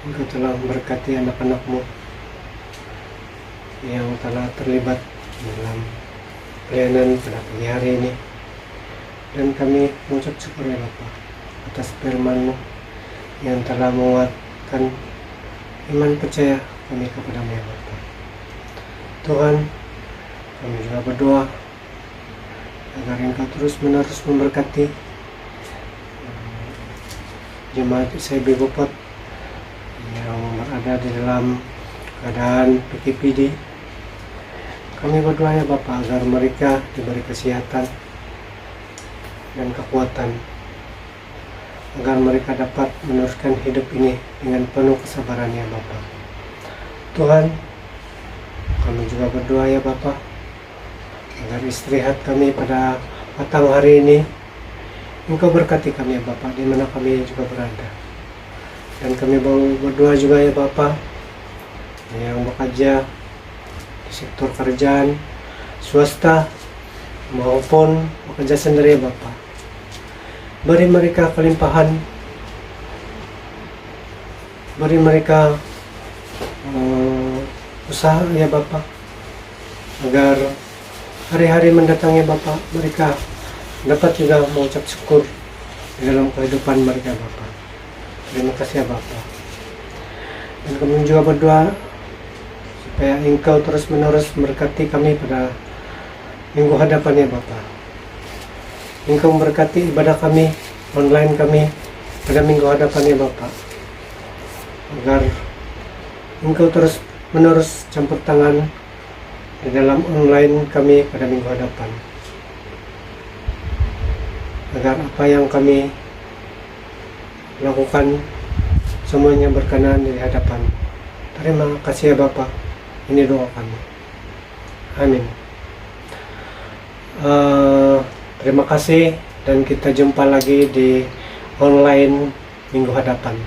Engkau telah memberkati anak-anak-Mu yang telah terlibat dalam pelayanan pada pagi hari ini, dan kami mengucap syukur ya Bapa atas firman-Mu yang telah menguatkan iman percaya kami kepada-Mu ya Bapa. Tuhan, kami juga berdoa agar Engkau terus-menerus memberkati jemaat ICB Beaufort yang berada di dalam keadaan PKPD. Kami berdoa ya Bapa agar mereka diberi kesehatan dan kekuatan, agar mereka dapat meneruskan hidup ini dengan penuh kesabaran ya Bapa. Tuhan, kami juga berdoa ya Bapa agar istirahat kami pada petang hari ini Engkau berkati kami ya Bapa di mana kami juga berada. Dan kami berdoa juga ya Bapa yang bekerja di sektor kerjaan swasta maupun bekerja sendiri ya Bapa, beri mereka kelimpahan, beri mereka usaha ya Bapa, agar hari-hari mendatang ya Bapa mereka dapat juga mengucap syukur di dalam kehidupan mereka Bapa. Terima kasih ya Bapa. Dan kami juga berdoa supaya Engkau terus-menerus memberkati kami pada minggu hadapan ya Bapa. Engkau memberkati ibadah kami, online kami pada minggu hadapan ya Bapa, agar Engkau terus-menerus campur tangan di dalam online kami pada minggu hadapan, agar apa yang kami lakukan semuanya berkenan di hadapan. Terima kasih ya Bapa. Ini doa kami. Amin. Terima kasih, dan kita jumpa lagi di online minggu hadapan.